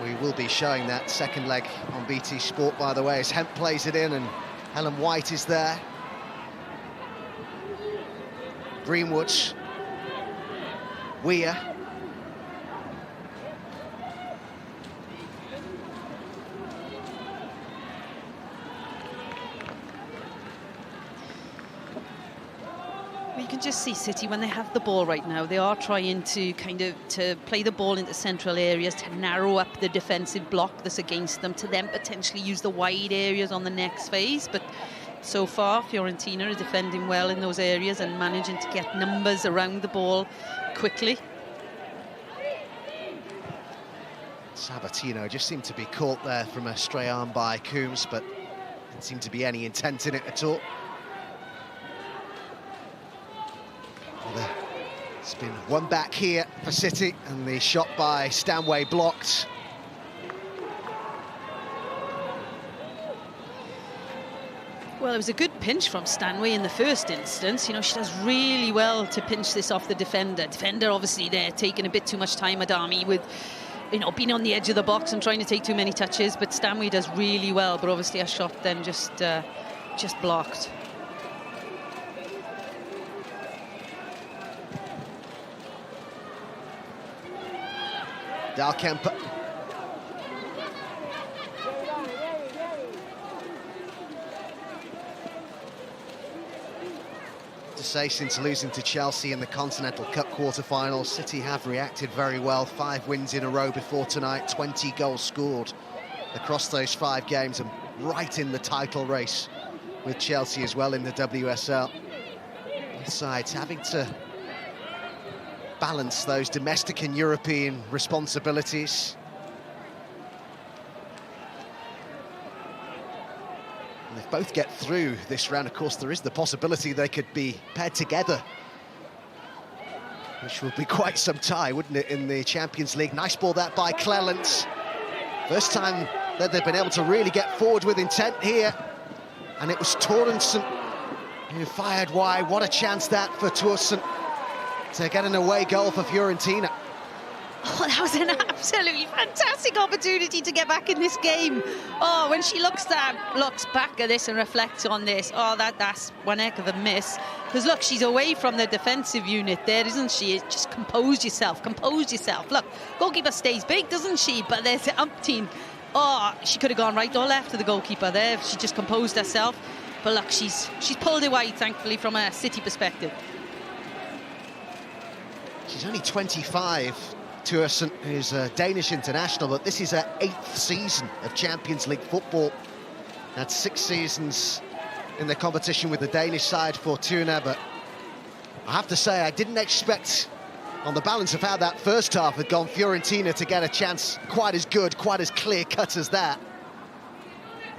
We will be showing that second leg on BT Sport, by the way, as Hemp plays it in and Helen White is there. Greenwood. Weir. You can just see City, when they have the ball right now, they are trying to to play the ball into central areas, to narrow up the defensive block that's against them, to then potentially use the wide areas on the next phase. But so far, Fiorentina are defending well in those areas and managing to get numbers around the ball quickly. Sabatino just seemed to be caught there from a stray arm by Coombs, but didn't seem to be any intent in it at all. It's been one back here for City, and the shot by Stanway blocked. Well, it was a good pinch from Stanway in the first instance. You know, she does really well to pinch this off the defender. Defender, obviously, there taking a bit too much time, Adami, with, you know, being on the edge of the box and trying to take too many touches. But Stanway does really well, but obviously a shot then just blocked. Dahlkemper. To say, since losing to Chelsea in the Continental Cup quarter-finals, City have reacted very well. 5 wins in a row before tonight, 20 goals scored across those 5 games, and right in the title race with Chelsea as well in the WSL. Both sides having to balance those domestic and European responsibilities. And if both get through this round, of course, there is the possibility they could be paired together, which would be quite some tie, wouldn't it, in the Champions League. Nice ball that by Cleland. First time that they've been able to really get forward with intent here. And it was Torrenson who fired wide. What a chance that for Torrenson to get an away goal for Fiorentina. Oh, that was an absolutely fantastic opportunity to get back in this game. Oh, when she looks back at this and reflects on this, oh, that's one heck of a miss. Because look, she's away from the defensive unit there, isn't she? Just compose yourself. Look, goalkeeper stays big, doesn't she? But there's umpteen Oh, she could have gone right or left to the goalkeeper there. She just composed herself. But look, she's pulled it wide, thankfully, from a City perspective. She's only 25, Thoresen, who's a Danish international, but this is her 8th season of Champions League football. Had 6 seasons in the competition with the Danish side, Fortuna, but I have to say, I didn't expect, on the balance of how that first half had gone, Fiorentina to get a chance quite as good, quite as clear-cut as that.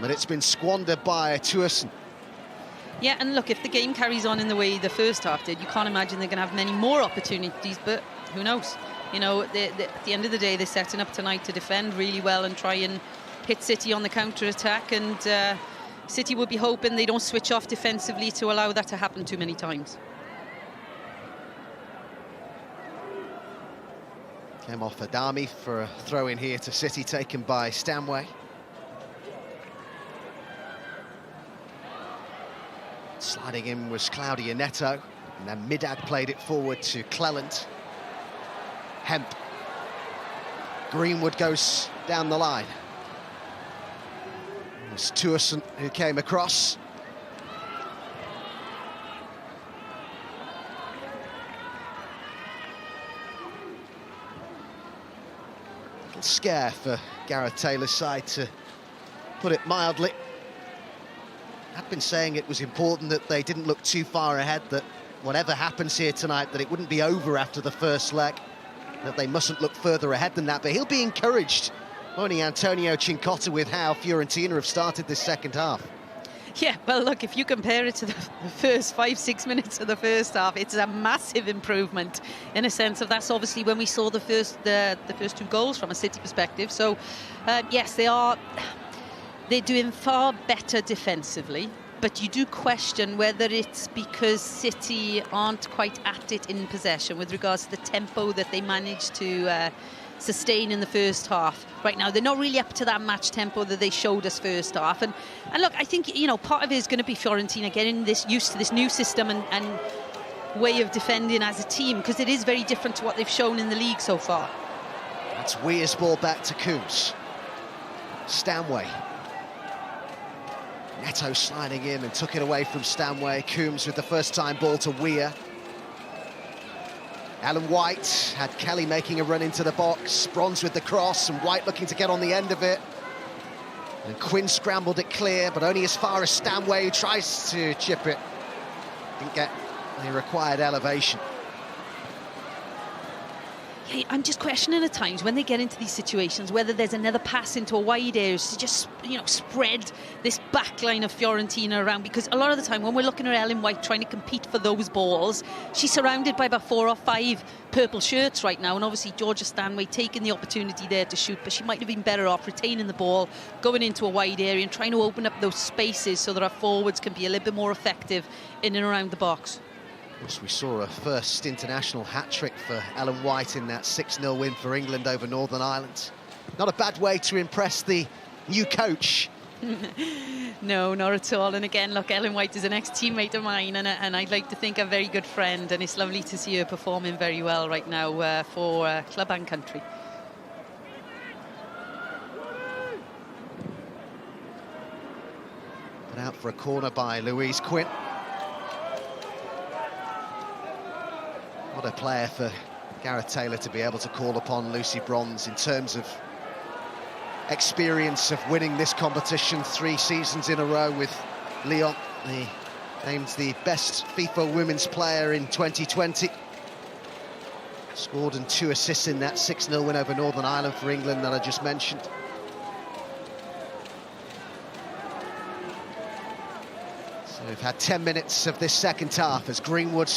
But it's been squandered by Thoresen. Yeah, and look, if the game carries on in the way the first half did, you can't imagine they're going to have many more opportunities, but who knows? You know, at the end of the day, they're setting up tonight to defend really well and try and hit City on the counter-attack, and City will be hoping they don't switch off defensively to allow that to happen too many times. Came off Adami for a throw-in here to City, taken by Stanway. Sliding in was Claudia Neto, and then Middag played it forward to Cleland. Hemp. Greenwood goes down the line. It was Thoresen who came across. Little scare for Gareth Taylor's side, to put it mildly. I've been saying it was important that they didn't look too far ahead, that whatever happens here tonight, that it wouldn't be over after the first leg, that they mustn't look further ahead than that. But he'll be encouraged, only Antonio Cincotta, with how Fiorentina have started this second half. Yeah, well, look, if you compare it to the first 5-6 minutes of the first half, it's a massive improvement in a sense of that's obviously when we saw the first 2 goals from a City perspective. So, yes, they're doing far better defensively, but you do question whether it's because City aren't quite at it in possession with regards to the tempo that they managed to sustain in the first half. Right now, they're not really up to that match tempo that they showed us first half. And look, I think, you know, part of it is going to be Fiorentina getting used to this new system and way of defending as a team, because it is very different to what they've shown in the league so far. That's Weir's ball back to Coombs. Stanway. Neto sliding in and took it away from Stanway. Coombs with the first-time ball to Weir. Ellen White had Kelly making a run into the box. Bronze with the cross, and White looking to get on the end of it. And Quinn scrambled it clear, but only as far as Stanway, who tries to chip it. Didn't get the required elevation. I'm just questioning at times when they get into these situations whether there's another pass into a wide area to just, you know, spread this back line of Fiorentina around, because a lot of the time when we're looking at Ellen White trying to compete for those balls, she's surrounded by about 4 or 5 purple shirts right now, and obviously Georgia Stanway taking the opportunity there to shoot, but she might have been better off retaining the ball, going into a wide area and trying to open up those spaces so that our forwards can be a little bit more effective in and around the box. Of course, we saw a first international hat-trick for Ellen White in that 6-0 win for England over Northern Ireland. Not a bad way to impress the new coach. No, not at all. And again, look, Ellen White is an ex-teammate of mine, and I'd like to think a very good friend, and it's lovely to see her performing very well right now for club and country. Put out for a corner by Louise Quinn. What a player for Gareth Taylor to be able to call upon Lucy Bronze in terms of experience of winning this competition 3 seasons in a row with Lyon. Named the best FIFA women's player in 2020. Scored and 2 assists in that 6-0 win over Northern Ireland for England that I just mentioned. So we've had 10 minutes of this second half as Greenwood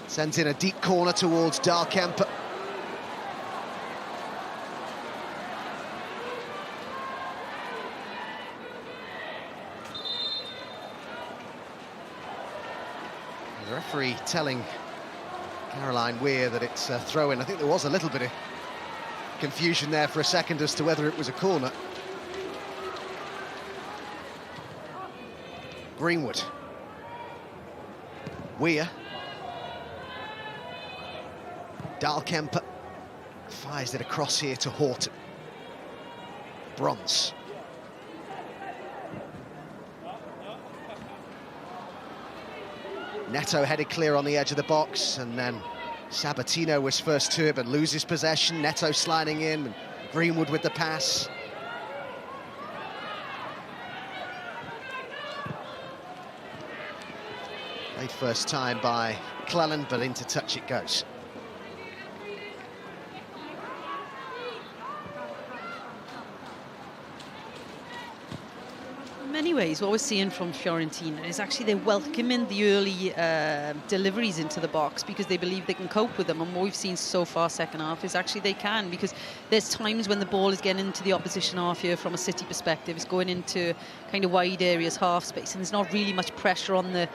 sends in a deep corner towards Dahlkemper. The referee telling Caroline Weir that it's a throw-in. I think there was a little bit of confusion there for a second as to whether it was a corner. Greenwood. Weir. Dahlkemper fires it across here to Horton. Bronze. Neto headed clear on the edge of the box, and then Sabatino was first to it, but loses possession. Neto sliding in, and Greenwood with the pass. Played first time by Cleland, but into touch it goes. In many ways, what we're seeing from Fiorentina is actually they're welcoming the early deliveries into the box because they believe they can cope with them. And what we've seen so far second half is actually they can, because there's times when the ball is getting into the opposition half here from a City perspective. It's going into kind of wide areas, half space, and there's not really much pressure on the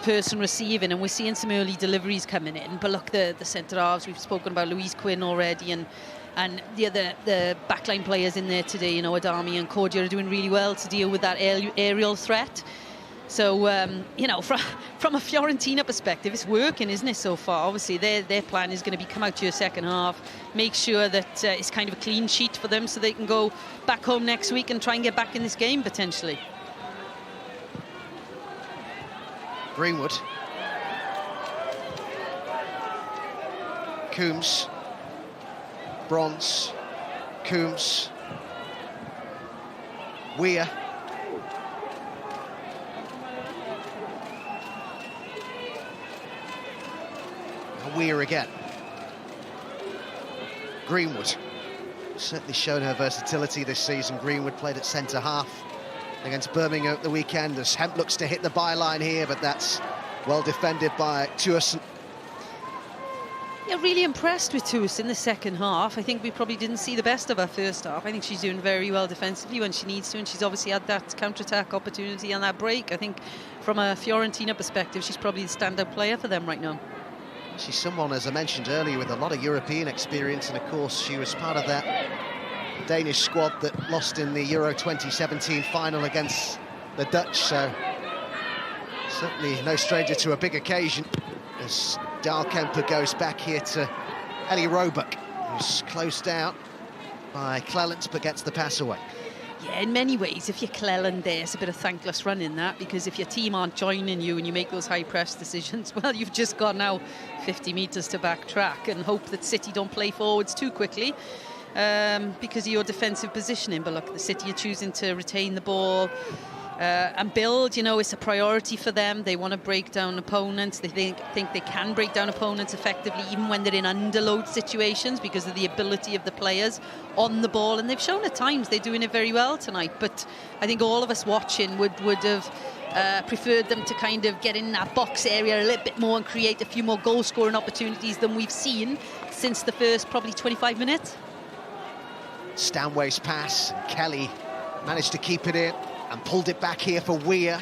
person receiving, and we're seeing some early deliveries coming in. But look, the centre halves, we've spoken about Louise Quinn already, and the backline players in there today, you know, Adami and Cordia are doing really well to deal with that aerial threat. So, you know, from a Fiorentina perspective, it's working, isn't it, so far? Obviously, their plan is going to be come out to your second half, make sure that it's kind of a clean sheet for them so they can go back home next week and try and get back in this game, potentially. Greenwood. Coombs. Bronze. Coombs. Weir. Weir again. Greenwood. Certainly shown her versatility this season. Greenwood played at centre half against Birmingham at the weekend, as Hemp looks to hit the byline here, but that's well defended by Thursson. Yeah, really impressed with Thursson in the second half. I think we probably didn't see the best of her first half. I think she's doing very well defensively when she needs to, and she's obviously had that counter-attack opportunity on that break. I think from a Fiorentina perspective, she's probably the standout player for them right now. She's someone, as I mentioned earlier, with a lot of European experience, and of course she was part of that Danish squad that lost in the Euro 2017 final against the Dutch, so certainly no stranger to a big occasion as Dahlkemper goes back here to Ellie Roebuck, who's closed out by Cleland but gets the pass away. Yeah, in many ways, if you're Cleland there, it's a bit of thankless running that, because if your team aren't joining you and you make those high press decisions, well, you've just got now 50 metres to backtrack and hope that City don't play forwards too quickly. Because of your defensive positioning. But look, the City are choosing to retain the ball and build. You know, it's a priority for them. They want to break down opponents. They think they can break down opponents effectively, even when they're in underload situations, because of the ability of the players on the ball. And they've shown at times they're doing it very well tonight. But I think all of us watching would have preferred them to kind of get in that box area a little bit more and create a few more goal-scoring opportunities than we've seen since the first probably 25 minutes. Stanway's pass, Kelly managed to keep it in and pulled it back here for Weir.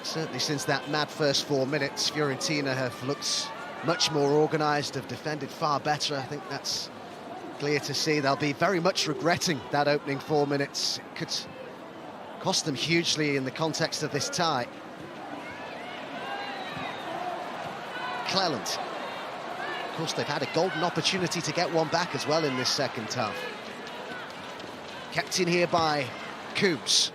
Certainly since that mad first 4 minutes, Fiorentina have looked much more organised, have defended far better. I think that's clear to see. They'll be very much regretting that opening 4 minutes. It could cost them hugely in the context of this tie. Cleland. Of course, they've had a golden opportunity to get one back as well in this second half. Kept in here by Coombs.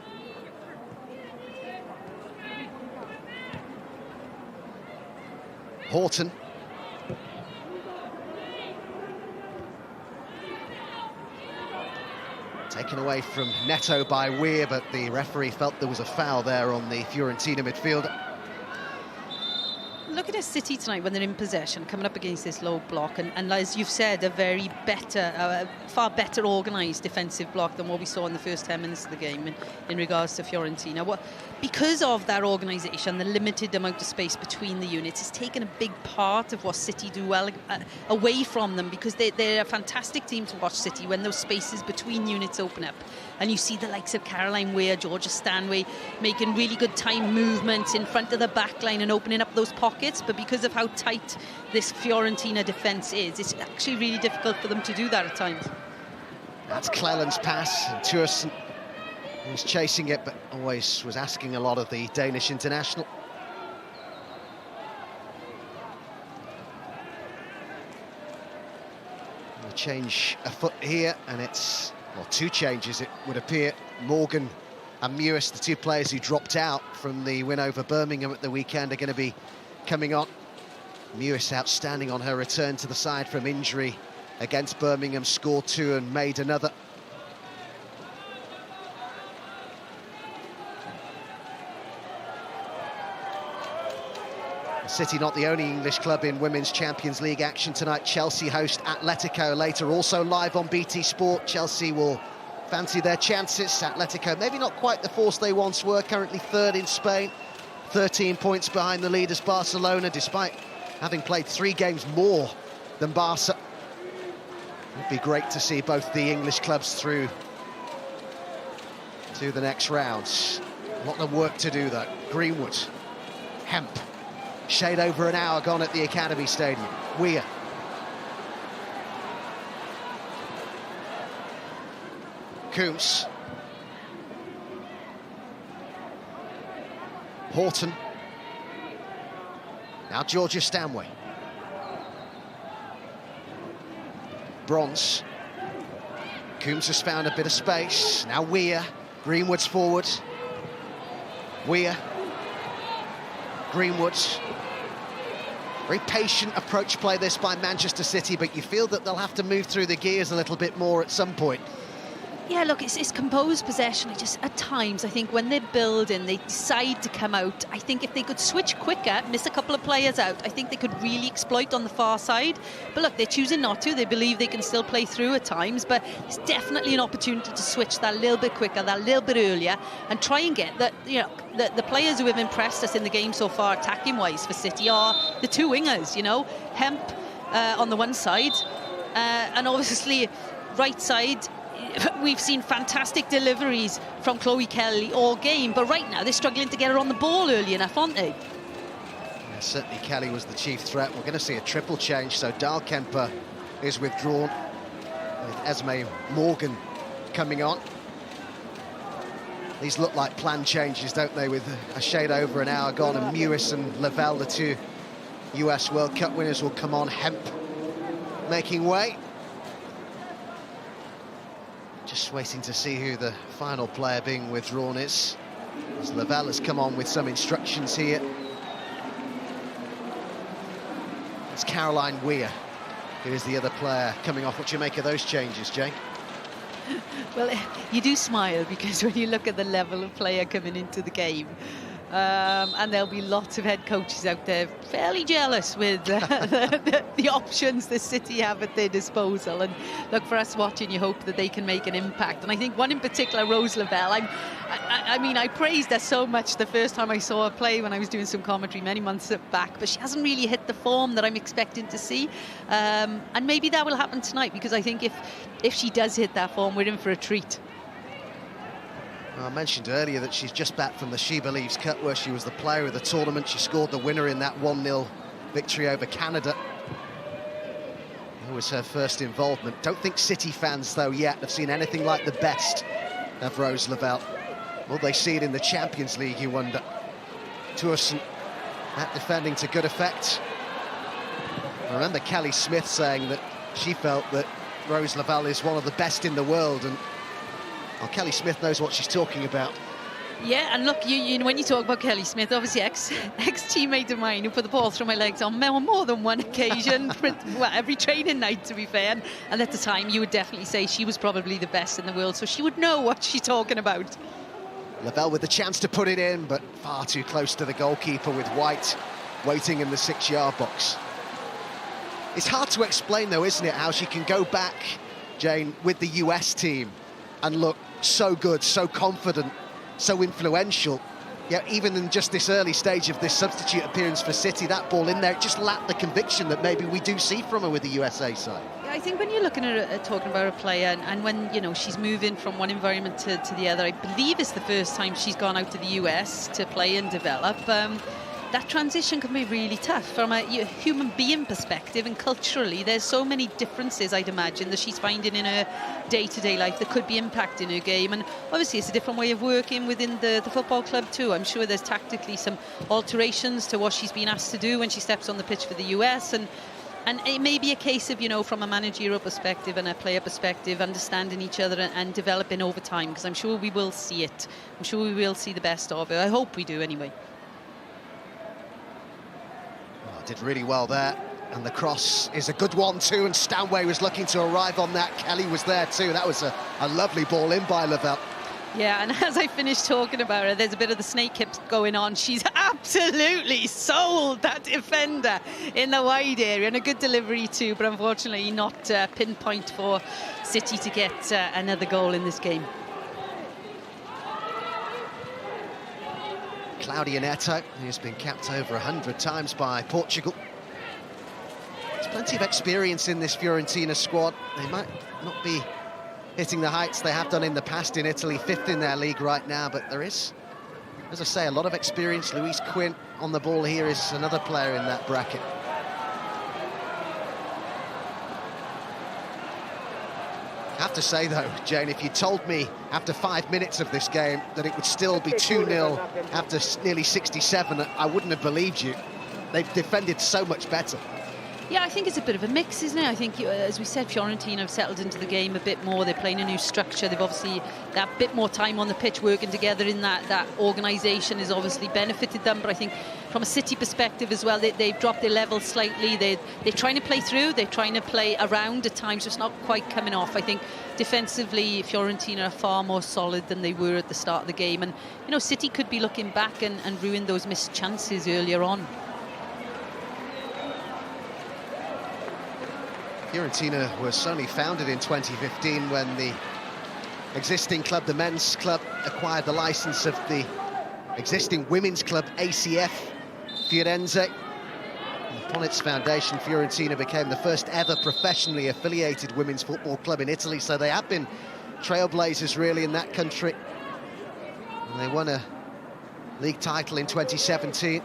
Horton. Taken away from Neto by Weir, but the referee felt there was a foul there on the Fiorentina midfielder. Looking at City tonight when they're in possession, coming up against this low block, and as you've said, a very far better organised defensive block than what we saw in the first 10 minutes of the game in regards to Fiorentina. Because of that organisation, the limited amount of space between the units, it's taken a big part of what City do well away from them, because they're a fantastic team to watch, City, when those spaces between units open up. And you see the likes of Caroline Weir, Georgia Stanway making really good time movements in front of the back line and opening up those pockets. But because of how tight this Fiorentina defence is, it's actually really difficult for them to do that at times. That's Cleland's pass, and Thursson was chasing it, but always was asking a lot of the Danish international. A change afoot here, and it's, well, two changes, it would appear. Morgan and Mewis, the two players who dropped out from the win over Birmingham at the weekend, are going to be coming on. Mewis outstanding on her return to the side from injury against Birmingham, scored two and made another. City not the only English club in Women's Champions League action tonight. Chelsea host Atletico later, also live on BT Sport. Chelsea will fancy their chances. Atletico maybe not quite the force they once were, currently third in Spain, 13 points behind the leaders Barcelona, despite having played 3 games more than Barca. It'd be great to see both the English clubs through to the next rounds. A lot of work to do though. Greenwood, Hemp, shade over an hour gone at the Academy Stadium. Weir. Coombs. Horton. Now Georgia Stanway. Bronze. Coombs has found a bit of space. Now Weir. Greenwood's forward. Weir. Greenwood. Very patient approach play this by Manchester City, but you feel that they'll have to move through the gears a little bit more at some point. Yeah, look, it's composed possession. It just, at times, I think when they're building, they decide to come out. I think if they could switch quicker, miss a couple of players out, I think they could really exploit on the far side. But look, they're choosing not to. They believe they can still play through at times, but it's definitely an opportunity to switch that little bit quicker, that little bit earlier, and try and get that. You know, the players who have impressed us in the game so far, attacking-wise for City, are the two wingers. You know, Hemp on the one side, and obviously right side. We've seen fantastic deliveries from Chloe Kelly all game, but right now they're struggling to get her on the ball early enough, aren't they? Yeah, certainly Kelly was the chief threat. We're going to see a triple change, so Dahlkemper is withdrawn, with Esme Morgan coming on. These look like planned changes, don't they, with a shade over an hour gone, and Mewis and Lavelle, the two US World Cup winners, will come on. Hemp making way. Just waiting to see who the final player being withdrawn is, as Lavelle has come on with some instructions here. It's Caroline Weir, who is the other player coming off. What do you make of those changes, Jane? Well, you do smile, because when you look at the level of player coming into the game, and there'll be lots of head coaches out there fairly jealous with the options the City have at their disposal. And look, for us watching, you hope that they can make an impact. And I think one in particular, Rose Lavelle, I mean, I praised her so much the first time I saw her play when I was doing some commentary many months back, but she hasn't really hit the form that I'm expecting to see. And maybe that will happen tonight, because I think if she does hit that form, we're in for a treat. I mentioned earlier that she's just back from the She Believes Cup, where she was the player of the tournament. She scored the winner in that 1-0 victory over Canada. It was her first involvement. Don't think City fans, though, yet have seen anything like the best of Rose Lavelle. Will they see it in the Champions League, you wonder? Tourson, that defending to good effect. I remember Kelly Smith saying that she felt that Rose Lavelle is one of the best in the world, and well, Kelly Smith knows what she's talking about. Yeah, and look, you know, when you talk about Kelly Smith, obviously ex-teammate of mine who put the ball through my legs on more than one occasion, well, every training night, to be fair. And at the time, you would definitely say she was probably the best in the world, so she would know what she's talking about. Lavelle with the chance to put it in, but far too close to the goalkeeper, with White waiting in the 6-yard box. It's hard to explain, though, isn't it, how she can go back, Jane, with the US team and look so good, so confident, so influential. Yeah, even in just this early stage of this substitute appearance for City, that ball in there, it just lacked the conviction that maybe we do see from her with the USA side. Yeah, I think when you're looking at talking about a player, and when, you know, she's moving from one environment to the other, I believe it's the first time she's gone out to the US to play and develop. That transition can be really tough from a human being perspective, and culturally there's so many differences, I'd imagine, that she's finding in her day-to-day life that could be impacting her game. And obviously it's a different way of working within the football club too. I'm sure there's tactically some alterations to what she's been asked to do when she steps on the pitch for the US, and And it may be a case of, you know, from a managerial perspective and a player perspective, understanding each other and developing over time, because I'm sure we will see it. I'm sure we will see the best of it. I hope we do anyway. Well, did really well there. And the cross is a good one too, and Stanway was looking to arrive on that. Kelly was there too. That was a lovely ball in by Lavelle. Yeah, and as I finished talking about her, there's a bit of the snake hips going on. She's absolutely sold that defender in the wide area, and a good delivery too, but unfortunately not pinpoint for City to get another goal in this game. Claudia Neto, who's been capped over 100 times by Portugal. There's plenty of experience in this Fiorentina squad. They might not be hitting the heights they have done in the past in Italy, 5th in their league right now, but there is, as I say, a lot of experience. Louise Quinn on the ball here is another player in that bracket. I have to say though, Jane, if you told me after 5 minutes of this game that it would still be 2-0 after nearly 67, I wouldn't have believed you. They've defended so much better. Yeah, I think it's a bit of a mix, isn't it? I think, as we said, Fiorentina have settled into the game a bit more. They're playing a new structure. They've obviously got a bit more time on the pitch working together in that organisation has obviously benefited them. But I think from a City perspective as well, they've dropped their level slightly. They're trying to play through. They're trying to play around at times, just not quite coming off. I think defensively, Fiorentina are far more solid than they were at the start of the game. And, you know, City could be looking back and ruin those missed chances earlier on. Fiorentina was only founded in 2015 when the existing club, the men's club, acquired the licence of the existing women's club, ACF Firenze. And upon its foundation, Fiorentina became the first ever professionally affiliated women's football club in Italy, so they have been trailblazers really in that country. And they won a league title in 2017.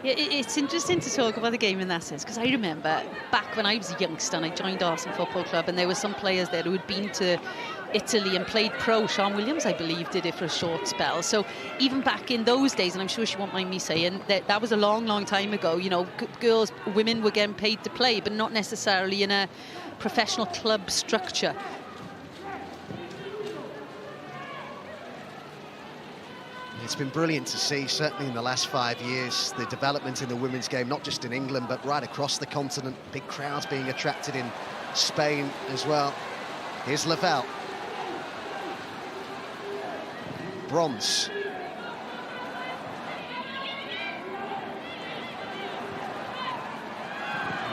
Yeah, it's interesting to talk about the game in that sense, because I remember back when I was a youngster and I joined Arsenal Football Club, and there were some players there who had been to Italy and played pro. Sean Williams, I believe, did it for a short spell. So even back in those days, and I'm sure she won't mind me saying, that was a long, long time ago, you know, women were getting paid to play, but not necessarily in a professional club structure. It's been brilliant to see, certainly in the last 5 years, the development in the women's game, not just in England, but right across the continent. Big crowds being attracted in Spain as well. Here's Lavelle. Bronze.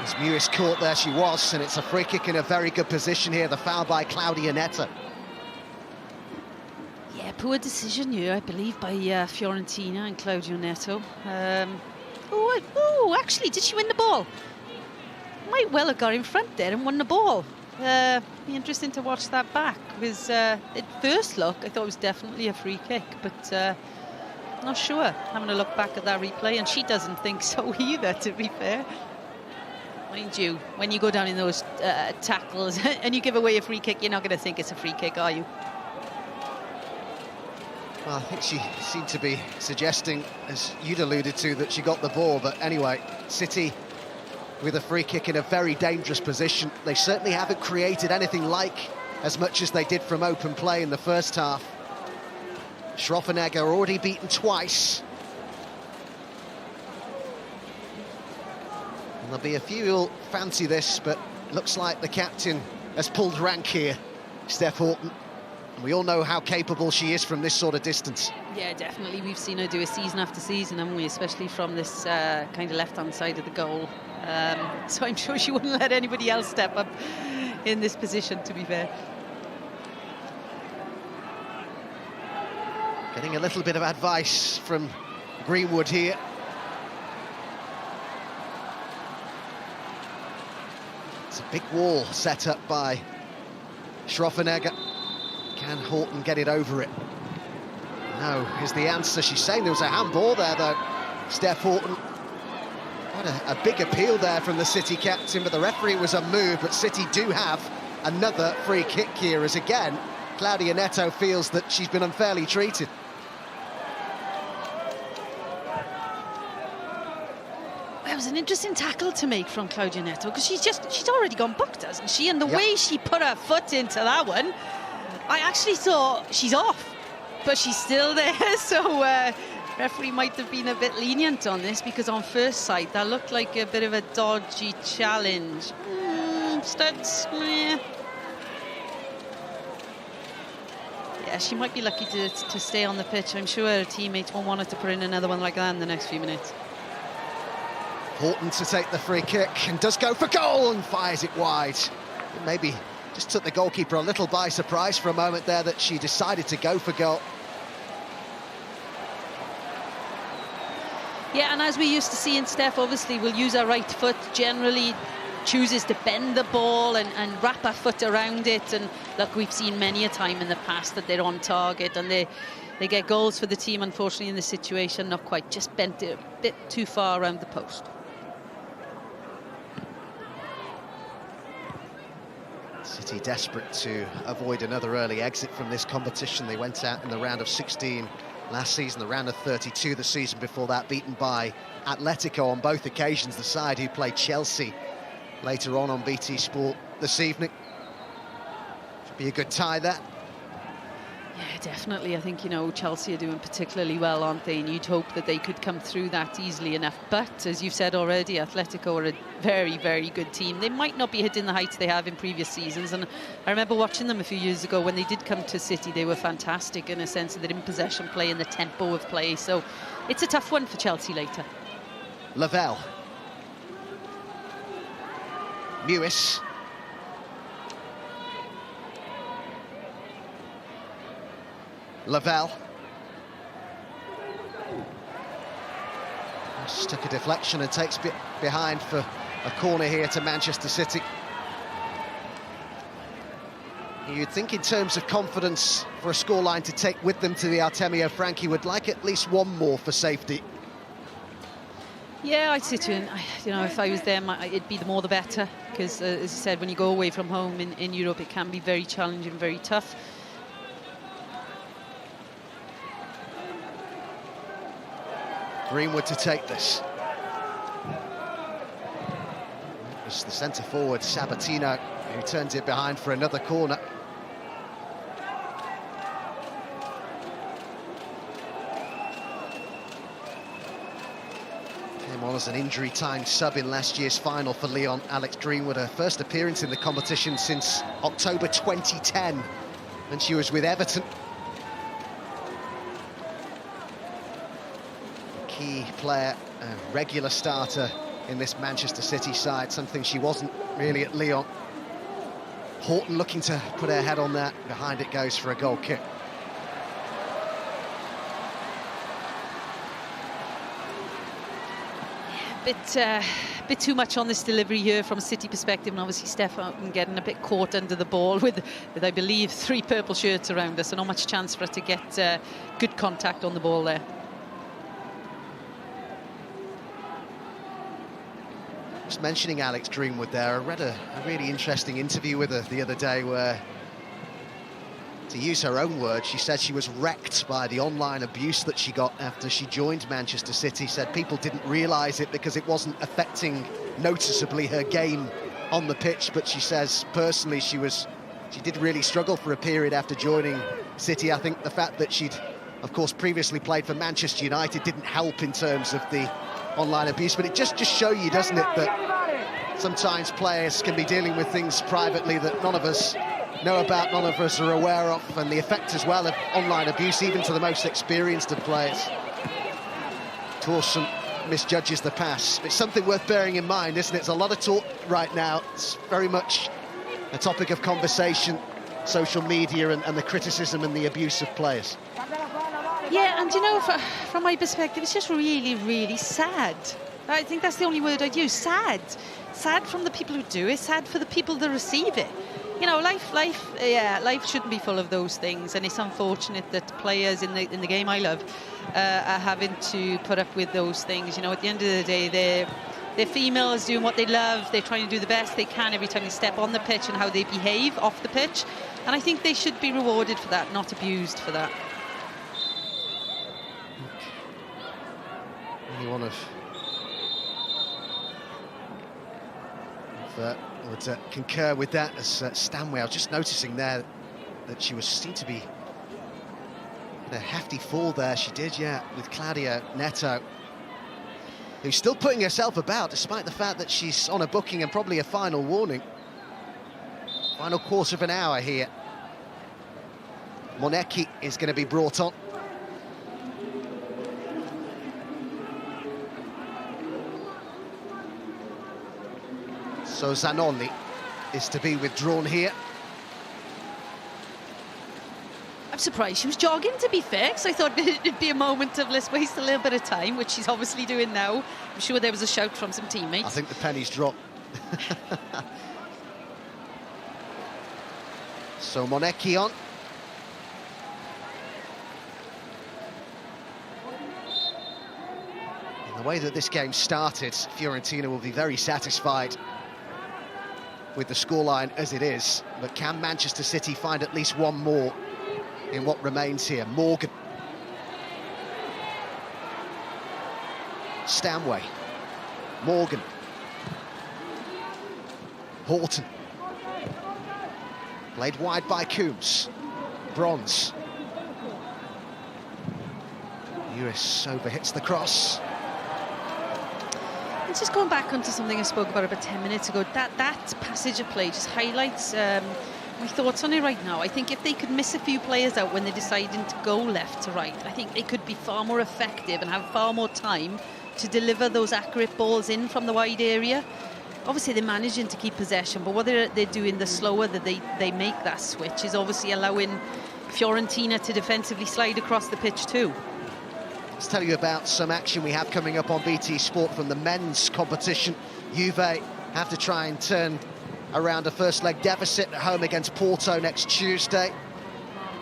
As Mewis caught there, she was, and it's a free kick in a very good position here. The foul by Claudia Neto. Yeah, poor decision here, I believe, by Fiorentina and Claudio Neto. Actually, did she win the ball? Might well have got in front there and won the ball. Be interesting to watch that back, because at first look, I thought it was definitely a free kick, but not sure. Having a look back at that replay, and she doesn't think so either, to be fair. Mind you, when you go down in those tackles and you give away a free kick, you're not going to think it's a free kick, are you? Well, I think she seemed to be suggesting, as you'd alluded to, that she got the ball. But anyway, City with a free kick in a very dangerous position. They certainly haven't created anything like as much as they did from open play in the first half. Schroffenegger already beaten twice. And there'll be a few who'll fancy this, but looks like the captain has pulled rank here, Steph Horton. We all know how capable she is from this sort of distance. Yeah, definitely. We've seen her do it season after season, haven't we? Especially from this kind of left-hand side of the goal. So I'm sure she wouldn't let anybody else step up in this position, to be fair. Getting a little bit of advice from Greenwood here. It's a big wall set up by Schroffenegger. Can Horton get it over it? No, is the answer. She's saying there was a handball there, though. Steph Horton. What a big appeal there from the City captain, but the referee was unmoved. But City do have another free kick here, as again, Claudia Neto feels that she's been unfairly treated. an interesting tackle to make from Claudia Neto, because she's already gone booked, hasn't she? And the way she put her foot into that one, I actually thought she's off, but she's still there. So referee might have been a bit lenient on this, because on first sight that looked like a bit of a dodgy challenge. Studs, yeah, she might be lucky to stay on the pitch. I'm sure her teammates won't want her to put in another one like that in the next few minutes. Horton to take the free kick and does go for goal and fires it wide. Maybe just took the goalkeeper a little by surprise for a moment there that she decided to go for goal. Yeah, and as we used to see in Steph, obviously will use her right foot, generally chooses to bend the ball and wrap her foot around it. And look, we've seen many a time in the past that they're on target and they get goals for the team. Unfortunately, in this situation, not quite, just bent it a bit too far around the post. City desperate to avoid another early exit from this competition. They went out in the round of 16 last season, the round of 32 the season before that, beaten by Atletico on both occasions, the side who played Chelsea later on BT Sport this evening. Should be a good tie there. Yeah, definitely. I think, Chelsea are doing particularly well, aren't they? And you'd hope that they could come through that easily enough. But, as you've said already, Atletico are a very, very good team. They might not be hitting the heights they have in previous seasons. And I remember watching them a few years ago when they did come to City. They were fantastic in a sense of their in-possession play and the tempo of play. So it's a tough one for Chelsea later. Lavelle. Mewis. Lavelle. Just took a deflection and takes behind for a corner here to Manchester City. You'd think in terms of confidence for a scoreline to take with them to the Artemio Franchi would like at least one more for safety. Yeah, I'd say to him, if I was them, it'd be the more the better, because as I said, when you go away from home in Europe, it can be very challenging, very tough. Greenwood to take this. It's the centre forward, Sabatino, who turns it behind for another corner. Came on as an injury-time sub in last year's final for Lyon. Alex Greenwood, her first appearance in the competition since October 2010, when she was with Everton. Key player, a regular starter in this Manchester City side, something she wasn't really at Lyon. Horton looking to put her head on that. Behind it goes for a goal kick. Bit too much on this delivery here from a City perspective, and obviously Steph getting a bit caught under the ball with I believe 3 purple shirts around her, so not much chance for her to get good contact on the ball there. Just mentioning Alex Greenwood there, I read a really interesting interview with her the other day where, to use her own words, she said she was wrecked by the online abuse that she got after she joined Manchester City. Said people didn't realise it because it wasn't affecting noticeably her game on the pitch, but she says personally she did really struggle for a period after joining City. I think the fact that she'd, of course, previously played for Manchester United didn't help in terms of the online abuse, but it just shows you, doesn't it, that sometimes players can be dealing with things privately that none of us know about, none of us are aware of, and the effect as well of online abuse, even to the most experienced of players. Torsen misjudges the pass. It's something worth bearing in mind, isn't it? It's a lot of talk right now. It's very much a topic of conversation, social media and the criticism and the abuse of players. Yeah, and from my perspective, it's just really, really sad. I think that's the only word I'd use, sad. Sad from the people who do it, sad for the people that receive it. Life shouldn't be full of those things, and it's unfortunate that players in the game I love are having to put up with those things. At the end of the day, they're females doing what they love. They're trying to do the best they can every time they step on the pitch and how they behave off the pitch. And I think they should be rewarded for that, not abused for that. One of But I would concur with that as Stanway. I was just noticing there that she seemed to be in a hefty fall there. She did, yeah, with Claudia Neto, who's still putting herself about despite the fact that she's on a booking and probably a final warning. Final quarter of an hour here. Monecchi is going to be brought on. So Zanolli is to be withdrawn here. I'm surprised she was jogging, to be fair, because I thought it'd be a moment of let's waste a little bit of time, which she's obviously doing now. I'm sure there was a shout from some teammates. I think the pennies dropped. So Monecchi on. In the way that this game started, Fiorentina will be very satisfied with the scoreline as it is. But can Manchester City find at least one more in what remains here? Morgan. Stanway. Morgan. Horton. Played wide by Coombs. Bronze. US overhits the cross. And just going back onto something I spoke about 10 minutes ago, that passage of play just highlights my thoughts on it right now. I think if they could miss a few players out when they're deciding to go left to right, I think they could be far more effective and have far more time to deliver those accurate balls in from the wide area. Obviously they're managing to keep possession, but what they're doing, the slower that they make that switch, is obviously allowing Fiorentina to defensively slide across the pitch too. Let's tell you about some action we have coming up on BT Sport from the men's competition. Juve have to try and turn around a first leg deficit at home against Porto next Tuesday.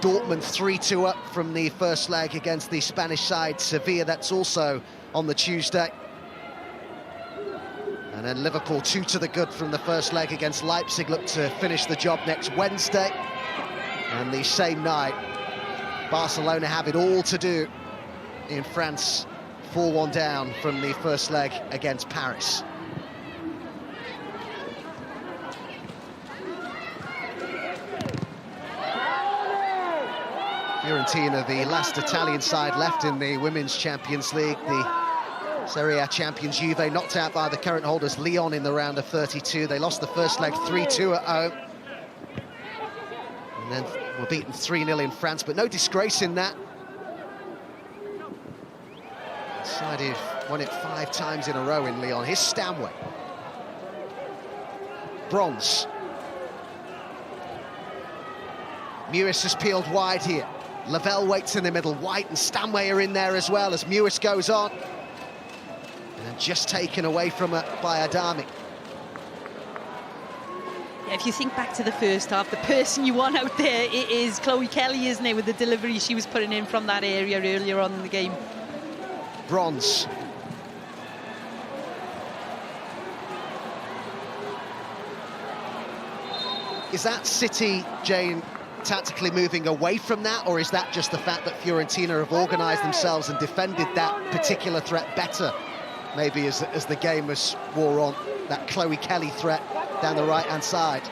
Dortmund 3-2 up from the first leg against the Spanish side Sevilla. That's also on the Tuesday. And then Liverpool 2 to the good from the first leg against Leipzig, look to finish the job next Wednesday. And the same night, Barcelona have it all to do in France, 4-1 down from the first leg against Paris. Fiorentina, the last Italian side left in the Women's Champions League. The Serie A champions Juve knocked out by the current holders Lyon in the round of 32. They lost the first leg 3-2 at home. And then were beaten 3-0 in France, but no disgrace in that. The side have won it 5 times in a row in Lyon. Here's Stanway. Bronze. Mewis has peeled wide here. Lavelle waits in the middle. White and Stanway are in there as well as Mewis goes on. And just taken away from her by Adami. Yeah, if you think back to the first half, the person you want out there, it is Chloe Kelly, isn't it, with the delivery she was putting in from that area earlier on in the game. Bronze. Is that City, Jane, tactically moving away from that, or is that just the fact that Fiorentina have organised themselves and defended that particular threat better, maybe as the game was wore on, that Chloe Kelly threat down the right-hand side?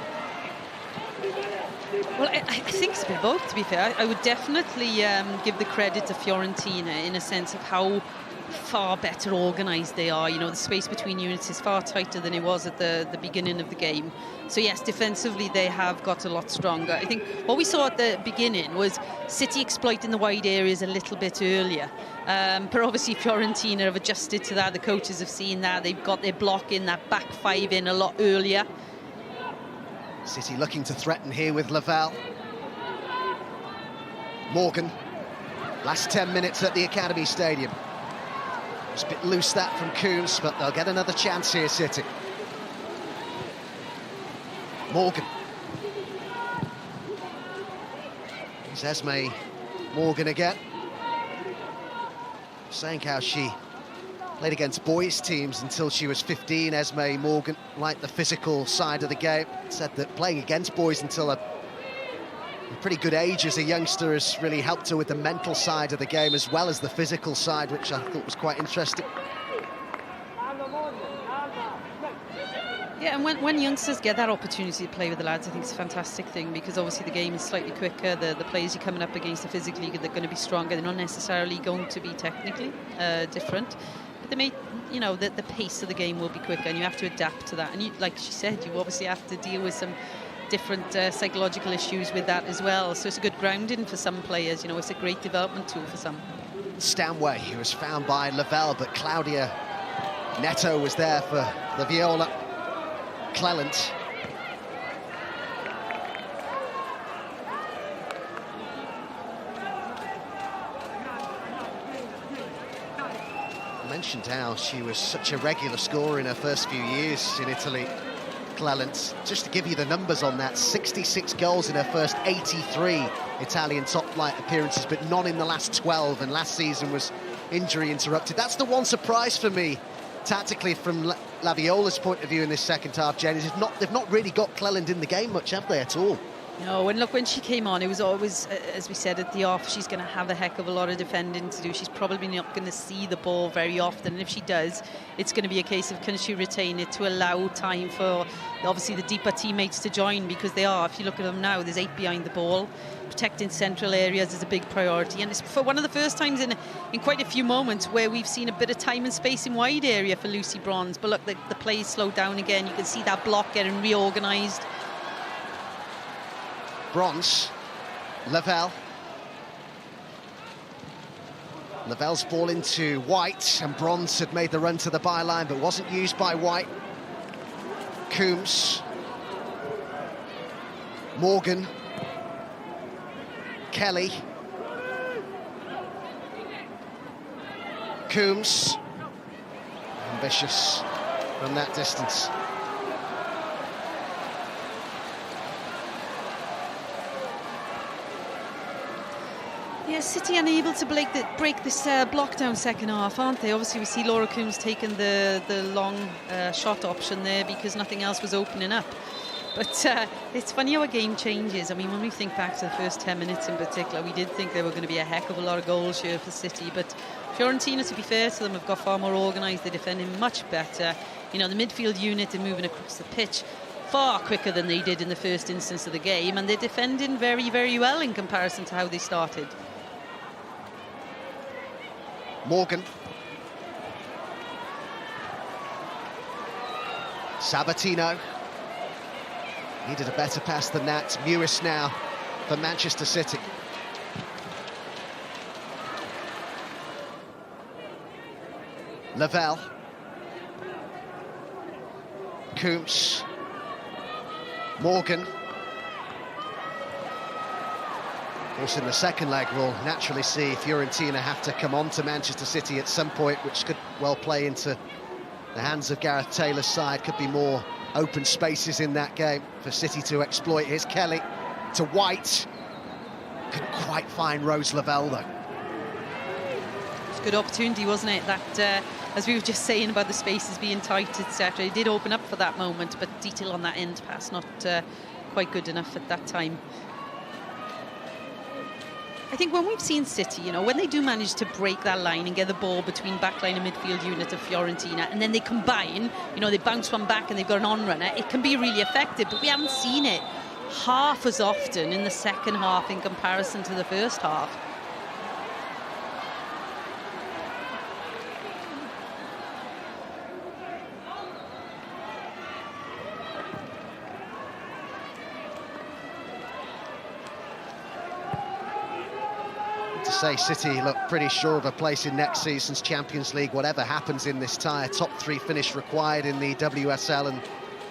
Well, I think it's a bit of both, to be fair. I would definitely give the credit to Fiorentina in a sense of how far better organised they are. You know, the space between units is far tighter than it was at the beginning of the game. So yes, defensively they have got a lot stronger. I think what we saw at the beginning was City exploiting the wide areas a little bit earlier. But obviously Fiorentina have adjusted to that. The coaches have seen that. They've got their block in, that back 5 in a lot earlier. City looking to threaten here with Lavelle. Morgan. Last 10 minutes at the Academy Stadium. It's a bit loose that from Coombs, but they'll get another chance here, City. Morgan. It's Esme Morgan again. Saying how she played against boys' teams until she was 15. Esme Morgan liked the physical side of the game. Said that playing against boys until a pretty good age as a youngster has really helped her with the mental side of the game as well as the physical side, which I thought was quite interesting. Yeah, and when youngsters get that opportunity to play with the lads, I think it's a fantastic thing, because obviously the game is slightly quicker. The players you're coming up against are physically, they're going to be stronger. They're not necessarily going to be technically different, but they may, you know, the pace of the game will be quicker, and you have to adapt to that. And you, like she said, you obviously have to deal with some different psychological issues with that as well. So it's a good grounding for some players. You know, it's a great development tool for some. Stanway, who was found by Lavelle, but Claudia Neto was there for the Viola. Cleland. I mentioned how she was such a regular scorer in her first few years in Italy, Cleland. Just to give you the numbers on that, 66 goals in her first 83 Italian top-flight appearances, but none in the last 12, and last season was injury interrupted. That's the one surprise for me, tactically, from La Viola's point of view in this second half, Jenny. They've not really got Cleland in the game much, have they, at all? No, and look, when she came on, it was always, as we said at the off, she's going to have a heck of a lot of defending to do. She's probably not going to see the ball very often, and if she does, it's going to be a case of can she retain it to allow time for, obviously, the deeper teammates to join, because they are. If you look at them now, there's 8 behind the ball. Protecting central areas is a big priority, and it's for one of the first times in quite a few moments where we've seen a bit of time and space in wide area for Lucy Bronze. But look, the play slowed down again. You can see that block getting reorganised. Bronze, Lavelle. Lavelle's ball into White, and Bronze had made the run to the byline but wasn't used by White. Coombs, Morgan, Kelly, Coombs, ambitious from that distance. Yeah, City unable to break this block down second half, aren't they? Obviously, we see Laura Coombs taking the long shot option there because nothing else was opening up. But it's funny how a game changes. I mean, when we think back to the first 10 minutes in particular, we did think there were going to be a heck of a lot of goals here for City. But Fiorentina, to be fair to them, have got far more organised. They're defending much better. You know, the midfield unit are moving across the pitch far quicker than they did in the first instance of the game. And they're defending very, very well in comparison to how they started. Morgan. Sabatino. Needed a better pass than that. Mewis now for Manchester City. Lavelle. Coombs. Morgan. Of course, in the second leg, we'll naturally see Fiorentina have to come on to Manchester City at some point, which could well play into the hands of Gareth Taylor's side. Could be more open spaces in that game for City to exploit. Here's Kelly to White. Couldn't quite find Rose Lavelle, though. It's a good opportunity, wasn't it? That, as we were just saying about the spaces being tight, etc. It did open up for that moment, but detail on that end pass not quite good enough at that time. I think when we've seen City, you know, when they do manage to break that line and get the ball between backline and midfield unit of Fiorentina, and then they combine, you know, they bounce one back and they've got an on-runner, it can be really effective, but we haven't seen it half as often in the second half in comparison to the first half. Say City look pretty sure of a place in next season's Champions League, whatever happens in this tie. Top 3 finish required in the UWCL, and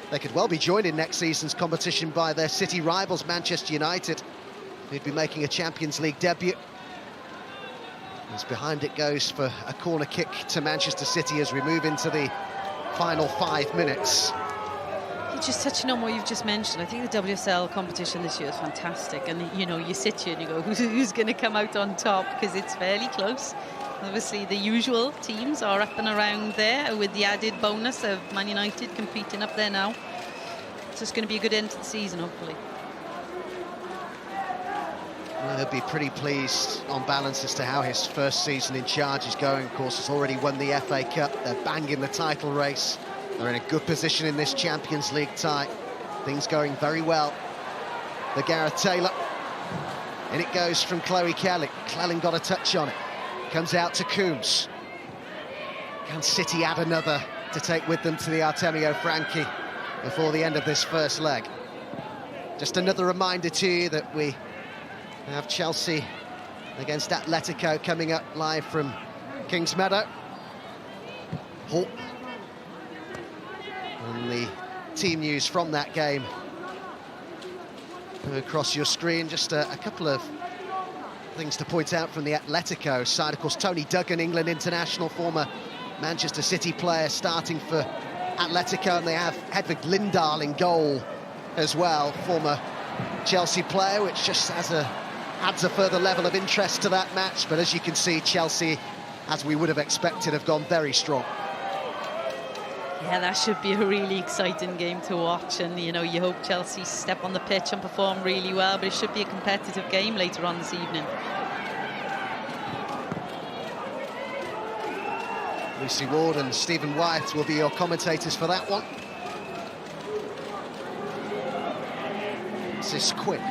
they could well be joined in next season's competition by their City rivals, Manchester United, who'd be making a Champions League debut. As behind it goes for a corner kick to Manchester City as we move into the final 5 minutes. Just touching on what you've just mentioned, I think the WSL competition this year is fantastic, and you know, you sit here and you go, who's going to come out on top, because it's fairly close. Obviously the usual teams are up and around there, with the added bonus of Man United competing up there now. So it's going to be a good end to the season, hopefully. Well, he'll be pretty pleased on balance as to how his first season in charge is going. Of course, he's already won the FA Cup. They're banging the title race They're in a good position in this Champions League tie. Things going very well. The Gareth Taylor. In it goes from Chloe Kelly. Cleland got a touch on it. Comes out to Coombs. Can City add another to take with them to the Artemio Franchi before the end of this first leg? Just another reminder to you that we have Chelsea against Atletico coming up live from Kingsmeadow. Hall. And the team news from that game across your screen. Just a couple of things to point out from the Atletico side. Of course, Tony Duggan, England international, former Manchester City player, starting for Atletico, and they have Hedvig Lindahl in goal as well, former Chelsea player, which just adds a further level of interest to that match. But as you can see, Chelsea, as we would have expected, have gone very strong. Yeah, that should be a really exciting game to watch, and you know, you hope Chelsea step on the pitch and perform really well, but it should be a competitive game later on this evening. Lucy Ward and Stephen Wyeth will be your commentators for that one. This is quick.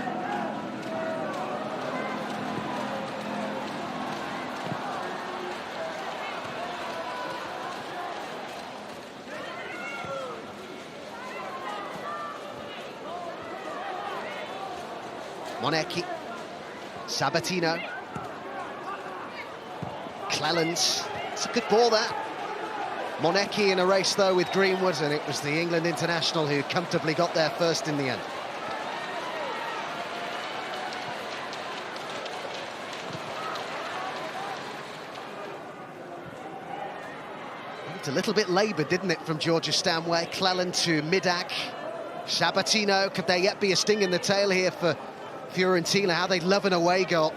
Monecki, Sabatino, Cleland. It's a good ball, that. Monecki in a race, though, with Greenwood, and it was the England international who comfortably got there first in the end. It's a little bit laboured, didn't it, from Georgia Stanway. Cleland to Midak. Sabatino, could there yet be a sting in the tail here for Fiorentina? How they love an away goal.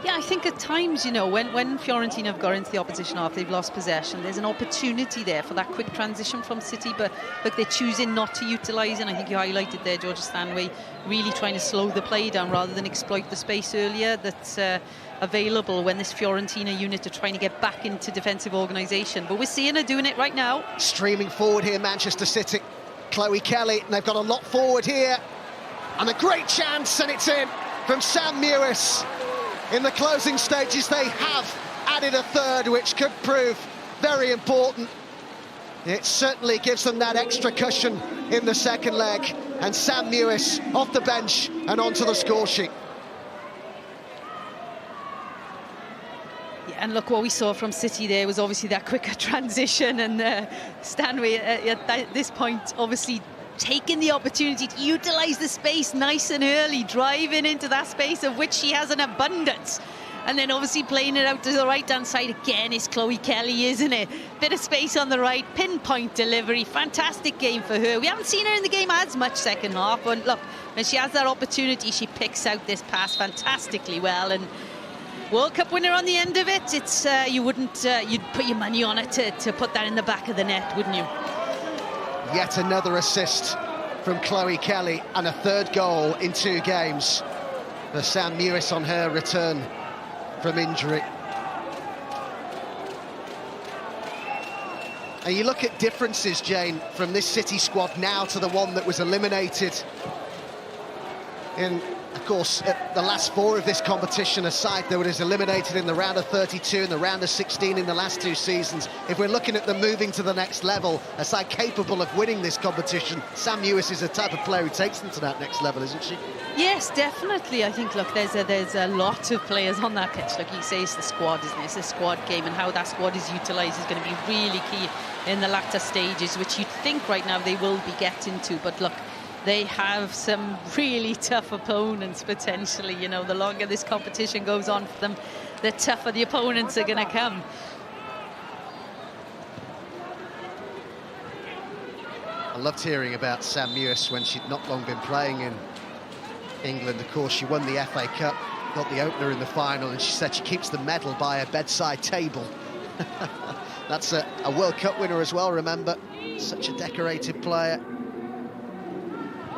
Yeah, I think at times, you know, when Fiorentina have got into the opposition half, they've lost possession, there's an opportunity there for that quick transition from City, but look, they're choosing not to utilise it. And I think you highlighted there, Georgia Stanway, really trying to slow the play down rather than exploit the space earlier that's available when this Fiorentina unit are trying to get back into defensive organisation. But we're seeing her doing it right now. Streaming forward here, Manchester City. Chloe Kelly, and they've got a lot forward here. And a great chance, and it's in from Sam Mewis. In the closing stages, they have added a third, which could prove very important. It certainly gives them that extra cushion in the second leg. And Sam Mewis off the bench and onto the score sheet. Yeah, and look, what we saw from City there was obviously that quicker transition, and Stanway at this point obviously taking the opportunity to utilise the space nice and early, driving into that space of which she has an abundance, and then obviously playing it out to the right-hand side again. It's Chloe Kelly, isn't it? Bit of space on the right, pinpoint delivery, fantastic game for her. We haven't seen her in the game as much second half, but look, when she has that opportunity, she picks out this pass fantastically well, and World Cup winner on the end of it. It's you'd put your money on it to put that in the back of the net, wouldn't you? Yet another assist from Chloe Kelly and a third goal in 2 games for Sam Mewis on her return from injury. And you look at differences, Jane, from this City squad now to the one that was eliminated in, of course, the last 4 of this competition, a side that was eliminated in the round of 32 and the round of 16 in the last 2 seasons. If we're looking at them moving to the next level, a side capable of winning this competition, Sam Mewis is the type of player who takes them to that next level, isn't she? Yes, definitely. I think, look, there's a lot of players on that pitch. Like you say, it's the squad, isn't it? It's a squad game, and how that squad is utilised is going to be really key in the latter stages, which you'd think right now they will be getting to. But look, they have some really tough opponents potentially. You know, the longer this competition goes on for them, the tougher the opponents are going to come. I loved hearing about Sam Mewis when she'd not long been playing in England. Of course, she won the FA Cup, got the opener in the final, and she said she keeps the medal by her bedside table. That's a World Cup winner as well, remember. Such a decorated player.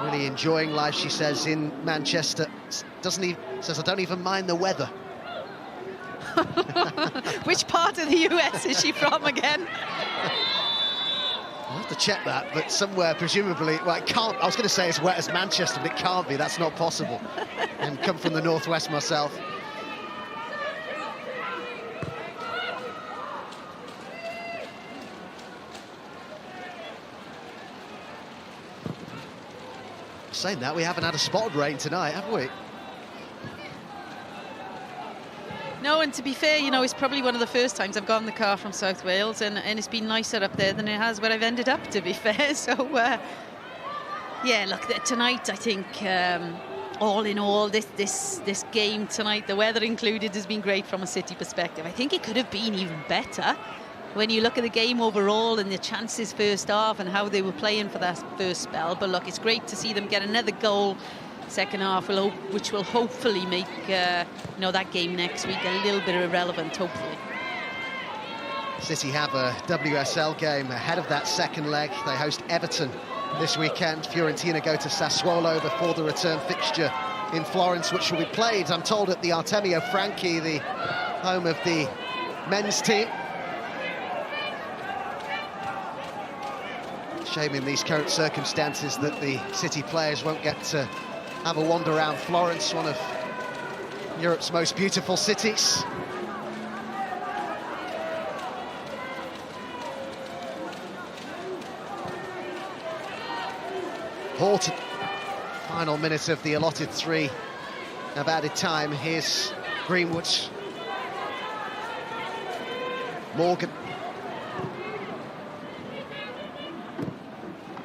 Really enjoying life, she says, in Manchester. Says, I don't even mind the weather. Which part of the US is she from again? have to check that, but somewhere presumably, well, it can't. I was going to say as wet as Manchester, but it can't be. That's not possible. And come from the northwest myself. Saying that, we haven't had a spot of rain tonight, have we? No, and to be fair, you know, it's probably one of the first times I've got in the car from South Wales, and it's been nicer up there than it has where I've ended up, to be fair. So, yeah, look, tonight I think, all in all, this game tonight, the weather included, has been great from a City perspective. I think it could have been even better when you look at the game overall and the chances first half and how they were playing for that first spell. But look, it's great to see them get another goal second half, which will hopefully make you know, that game next week a little bit irrelevant, hopefully. City have a WSL game ahead of that second leg. They host Everton this weekend. Fiorentina go to Sassuolo before the return fixture in Florence, which will be played, I'm told, at the Artemio Franchi, the home of the men's team. Shame in these current circumstances that the City players won't get to have a wander around Florence, one of Europe's most beautiful cities. Horton, final minute of the allotted 3 of added time. Here's Greenwood. Morgan.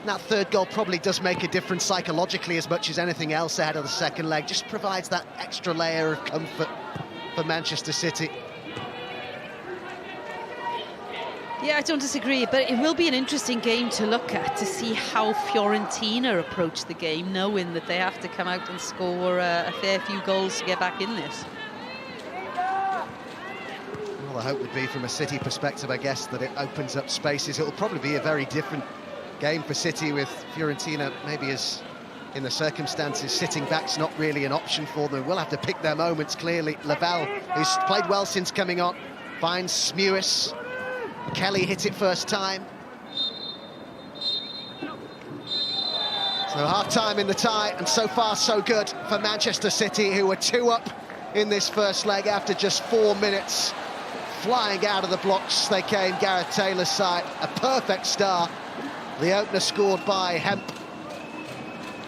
That third goal probably does make a difference psychologically as much as anything else ahead of the second leg. Just provides that extra layer of comfort for Manchester City. Yeah, I don't disagree, but it will be an interesting game to look at, to see how Fiorentina approach the game, knowing that they have to come out and score a fair few goals to get back in this. Well, the hope would be, from a City perspective, I guess, that it opens up spaces. It'll probably be a very different game for City, with Fiorentina maybe, as in the circumstances, sitting back's not really an option for them. We'll have to pick their moments, clearly. Lavelle, who's played well since coming on, finds Smewis. Kelly hit it first time. So half-time in the tie, and so far so good for Manchester City, who were 2 up in this first leg after just 4 minutes. Flying out of the blocks they came, Gareth Taylor's side. A perfect start. The opener scored by Hemp,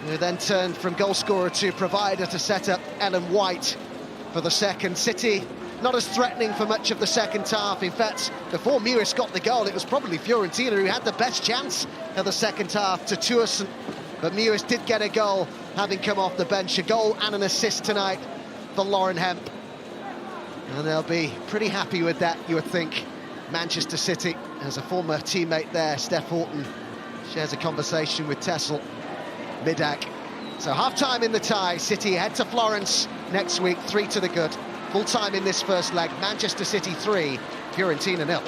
who then turned from goalscorer to provider to set up Ellen White for the second. City not as threatening for much of the second half. In fact, before Mewis got the goal, it was probably Fiorentina who had the best chance of the second half to Tuerson. But Mewis did get a goal, having come off the bench. A goal and an assist tonight for Lauren Hemp. And they'll be pretty happy with that, you would think. Manchester City, as a former teammate there, Steph Horton, shares a conversation with Tessel Midak. So half-time in the tie. City head to Florence next week, 3 to the good. Full time in this first leg. Manchester City 3, Fiorentina 0.